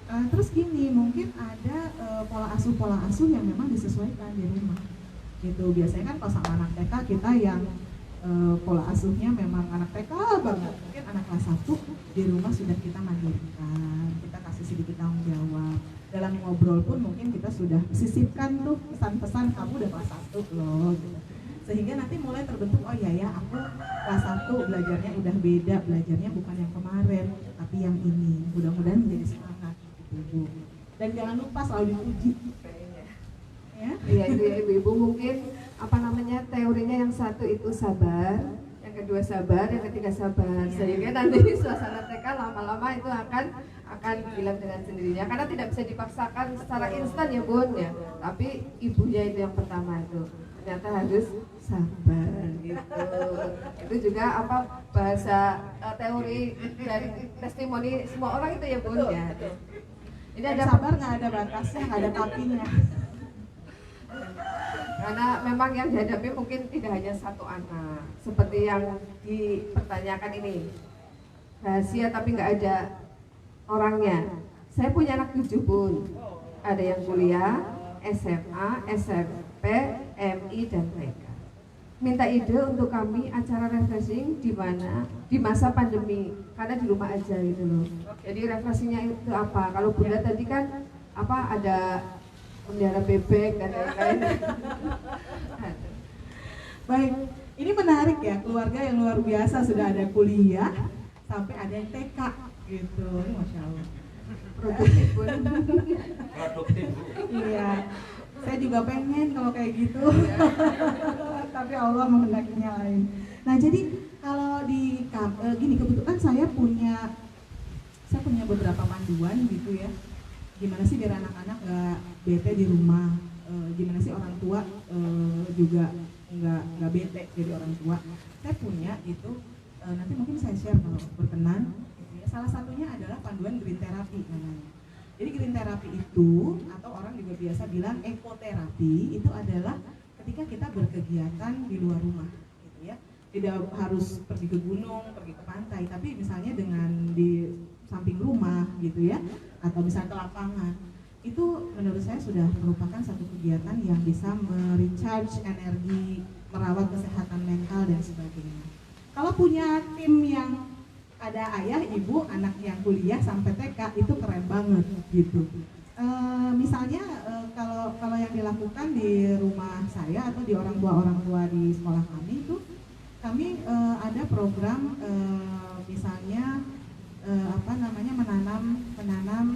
Speaker 8: Terus gini, mungkin ada pola asuh yang memang disesuaikan di rumah gitu. Biasanya kan kalau sama anak TK kita yang pola asuhnya memang anak TK banget. Mungkin anak kelas 1 di rumah sudah kita mandirikan, kita kasih sedikit tanggung jawab. Dalam ngobrol pun mungkin kita sudah sisipkan tuh pesan-pesan, kamu udah kelas 1 loh gitu. Sehingga nanti mulai terbentuk, oh iya ya, aku kelas 1 belajarnya udah beda, belajarnya bukan yang kemarin tapi yang ini. Mudah-mudahan menjadi semangat gitu, Bu. Dan jangan lupa selalu dipuji ya.
Speaker 4: Iya itu ya ibu-ibu, mungkin teorinya yang satu itu sabar, yang kedua sabar, yang ketiga sabar, sehingga nanti suasana TK lama-lama itu akan hilang dengan sendirinya, karena tidak bisa dipaksakan secara instan ya Bun ya. Tapi ibunya itu yang pertama itu ternyata harus sabar gitu. Itu juga bahasa teori dan testimoni semua orang itu ya Bun ya. Ini ada
Speaker 8: sabar, nggak ada batasnya, nggak ada tapinya.
Speaker 4: Karena memang yang dihadapi mungkin tidak hanya satu anak, seperti yang dipertanyakan ini, rahasia tapi nggak ada orangnya. Saya punya anak 7 Bun, ada yang kuliah, SMA, SMP, MI dan TK. Minta ide untuk kami acara refreshing di mana di masa pandemi, karena di rumah aja gitu loh. Jadi refreshingnya itu apa? Kalau Bunda tadi kan ada melihara bebek dan lain-lain.
Speaker 8: Baik, ini menarik ya, keluarga yang luar biasa, sudah ada kuliah sampai ada yang TK gitu. Masya Allah.
Speaker 4: Produktif Bun.
Speaker 2: Produktif, Bu.
Speaker 8: Iya, saya juga pengen kalau kayak gitu. Tapi Allah menghendakinya lain. Nah jadi kalau gini, kebetulan saya punya beberapa panduan gitu ya. Gimana sih biar anak-anak gak bete di rumah, gimana sih orang tua juga nggak bete jadi orang tua. Saya punya itu, nanti mungkin saya share kalau berkenan gitu ya. Salah satunya adalah panduan green therapy namanya. Jadi green therapy itu, atau orang juga biasa bilang ekoterapi, itu adalah ketika kita berkegiatan di luar rumah gitu ya. Tidak harus pergi ke gunung, pergi ke pantai, tapi misalnya dengan di samping rumah gitu ya, atau misalnya ke lapangan. Itu menurut saya sudah merupakan satu kegiatan yang bisa merecharge energi, merawat kesehatan mental dan sebagainya. Kalau punya tim yang ada ayah, ibu, anak yang kuliah sampai TK, itu keren banget gitu. Misalnya kalau yang dilakukan di rumah saya atau di orang tua di sekolah kami itu, kami ada program misalnya menanam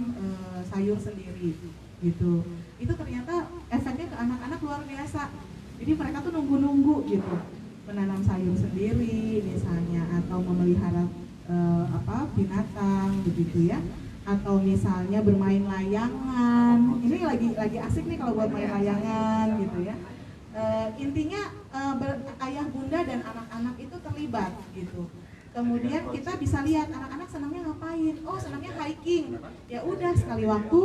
Speaker 8: sayur sendiri gitu. Itu ternyata efeknya ke anak-anak luar biasa. Jadi mereka tuh nunggu gitu menanam sayur sendiri misalnya, atau memelihara binatang begitu ya, atau misalnya bermain layangan. Ini lagi asik nih kalau buat main layangan gitu ya. Intinya ayah bunda dan anak-anak itu terlibat gitu. Kemudian kita bisa lihat anak-anak senangnya ngapain. Oh, senangnya hiking. Ya udah, sekali waktu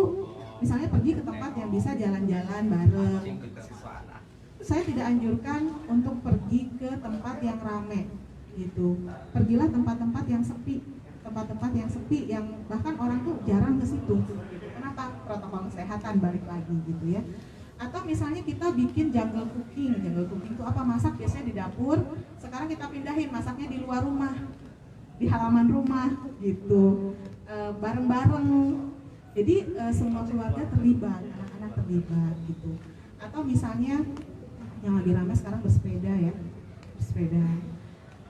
Speaker 8: misalnya pergi ke tempat yang bisa jalan-jalan bareng. Saya tidak anjurkan untuk pergi ke tempat yang ramai gitu. Pergilah tempat-tempat yang sepi, yang bahkan orang tuh jarang ke situ. Kenapa? Protokol kesehatan balik lagi gitu ya. Atau misalnya kita bikin jungle cooking itu apa? Masak biasanya di dapur, sekarang kita pindahin masaknya di luar rumah, di halaman rumah gitu, bareng-bareng. Jadi semua keluarga terlibat, anak-anak terlibat gitu. Atau misalnya yang lagi ramai sekarang bersepeda.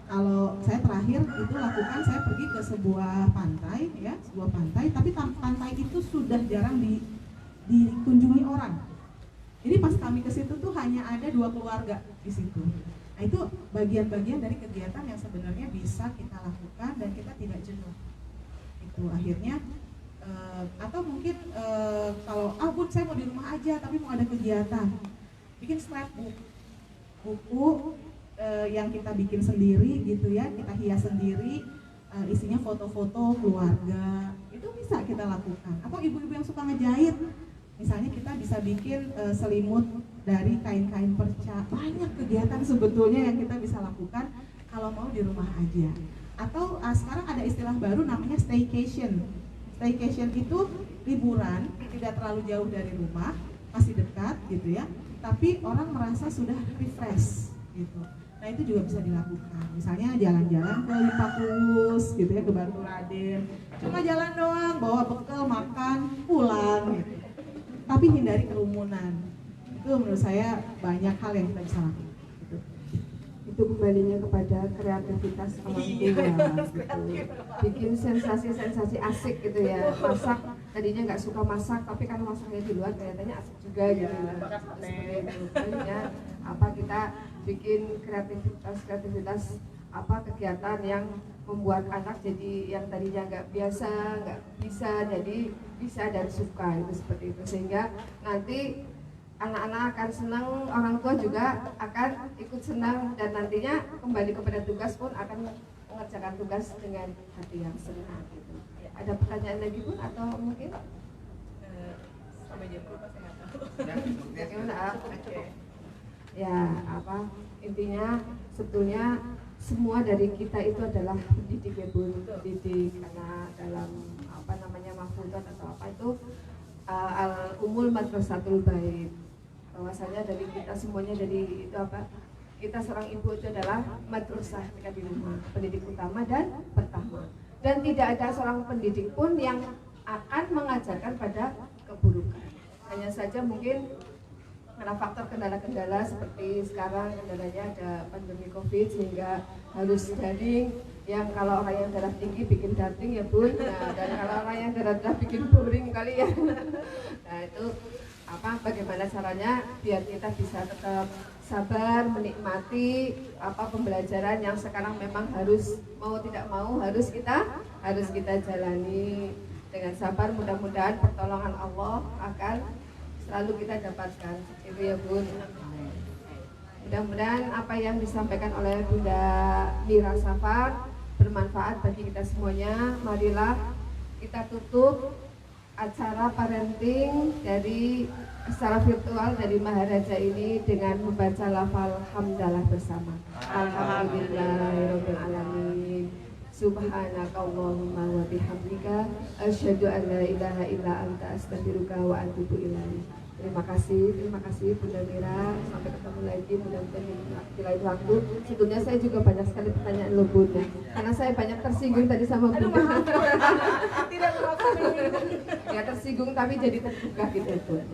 Speaker 8: Kalau saya terakhir itu lakukan, saya pergi ke sebuah pantai, tapi pantai itu sudah jarang dikunjungi orang. Jadi pas kami ke situ tuh hanya ada 2 keluarga di situ. Nah itu bagian-bagian dari kegiatan yang sebenarnya bisa kita lakukan dan kita tidak jenuh. Itu akhirnya atau mungkin kalau Bun saya mau di rumah aja tapi mau ada kegiatan, bikin scrapbook, buku yang kita bikin sendiri gitu ya, kita hias sendiri, isinya foto-foto keluarga, itu bisa kita lakukan. Atau ibu-ibu yang suka ngejahit, misalnya kita bisa bikin selimut dari kain-kain perca. Banyak kegiatan sebetulnya yang kita bisa lakukan kalau mau di rumah aja. Atau sekarang ada istilah baru namanya staycation. Staycation itu liburan, tidak terlalu jauh dari rumah, masih dekat gitu ya, tapi orang merasa sudah refresh gitu. Nah itu juga bisa dilakukan. Misalnya jalan-jalan ke Limpakus gitu ya, ke Batu Raden. Cuma jalan doang, bawa bekal, makan, pulang gitu. Tapi hindari kerumunan. Itu menurut saya banyak hal yang kita bisa lakukan gitu.
Speaker 4: itu kembalinya kepada kreativitas orang tua gitu. Bikin sensasi-sensasi asik gitu ya. Masak tadinya nggak suka masak, tapi kalau masaknya di luar kelihatannya asik juga gitu. Seperti itu. Makanya kita bikin kreativitas kegiatan yang membuat anak jadi yang tadinya nggak bisa jadi bisa dan suka itu seperti itu, sehingga nanti anak-anak akan senang, orang tua juga akan ikut senang, dan nantinya kembali kepada tugas pun akan mengerjakan tugas dengan hati yang senang gitu. Ada pertanyaan lagi pun atau mungkin
Speaker 9: sampai jam berapa saya nggak tahu.
Speaker 4: bagaimana? Ya intinya sebetulnya semua dari kita itu adalah pendidik ya Bu, pendidik, karena dalam mahfudzat atau itu al-umul madrasatul bait, bahwasanya dari kita semuanya dari itu kita seorang ibu itu adalah madrasah ketika di rumah, pendidik utama dan pertama, dan tidak ada seorang pendidik pun yang akan mengajarkan pada keburukan. Hanya saja mungkin karena faktor kendala-kendala seperti sekarang kendalanya ada pandemi COVID sehingga harus daring, yang kalau orang yang darah tinggi bikin dating ya Bun, dan kalau orang yang darah rendah bikin boring kali ya. Nah itu bagaimana caranya biar kita bisa tetap sabar menikmati pembelajaran yang sekarang memang harus mau tidak mau harus kita jalani dengan sabar. Mudah-mudahan pertolongan Allah akan selalu kita dapatkan itu ya Bun. Mudah-mudahan apa yang disampaikan oleh Bunda Mira Safar bermanfaat bagi kita semuanya. Marilah kita tutup acara parenting dari secara virtual dari Maharaja ini dengan membaca lafal hamdalah bersama. Alhamdulillahirabbil alamin. Subhanakallahumma wa bihamdika asyhadu an la ilaha illa anta astaghfiruka wa atubu ilaik. Terima kasih Bunda Mira. Sampai ketemu lagi mudah-mudahan di lain waktu. Sebetulnya saya juga banyak sekali pertanyaan loh Bunda, karena saya banyak tersinggung tadi sama Bunda.
Speaker 9: Tidak merasa
Speaker 4: Ya tersinggung tapi jadi terbuka gitu Bunda.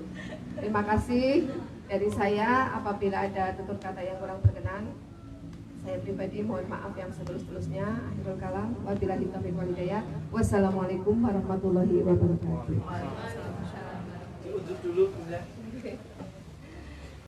Speaker 4: Terima kasih dari saya. Apabila ada tutur kata yang kurang berkenan, saya pribadi mohon maaf yang setulus-tulusnya. Akhirul kalam, wabillahi taufiq wal hidayah. Wassalamualaikum warahmatullahi wabarakatuh.
Speaker 1: Diunjuk dulu, Bunda.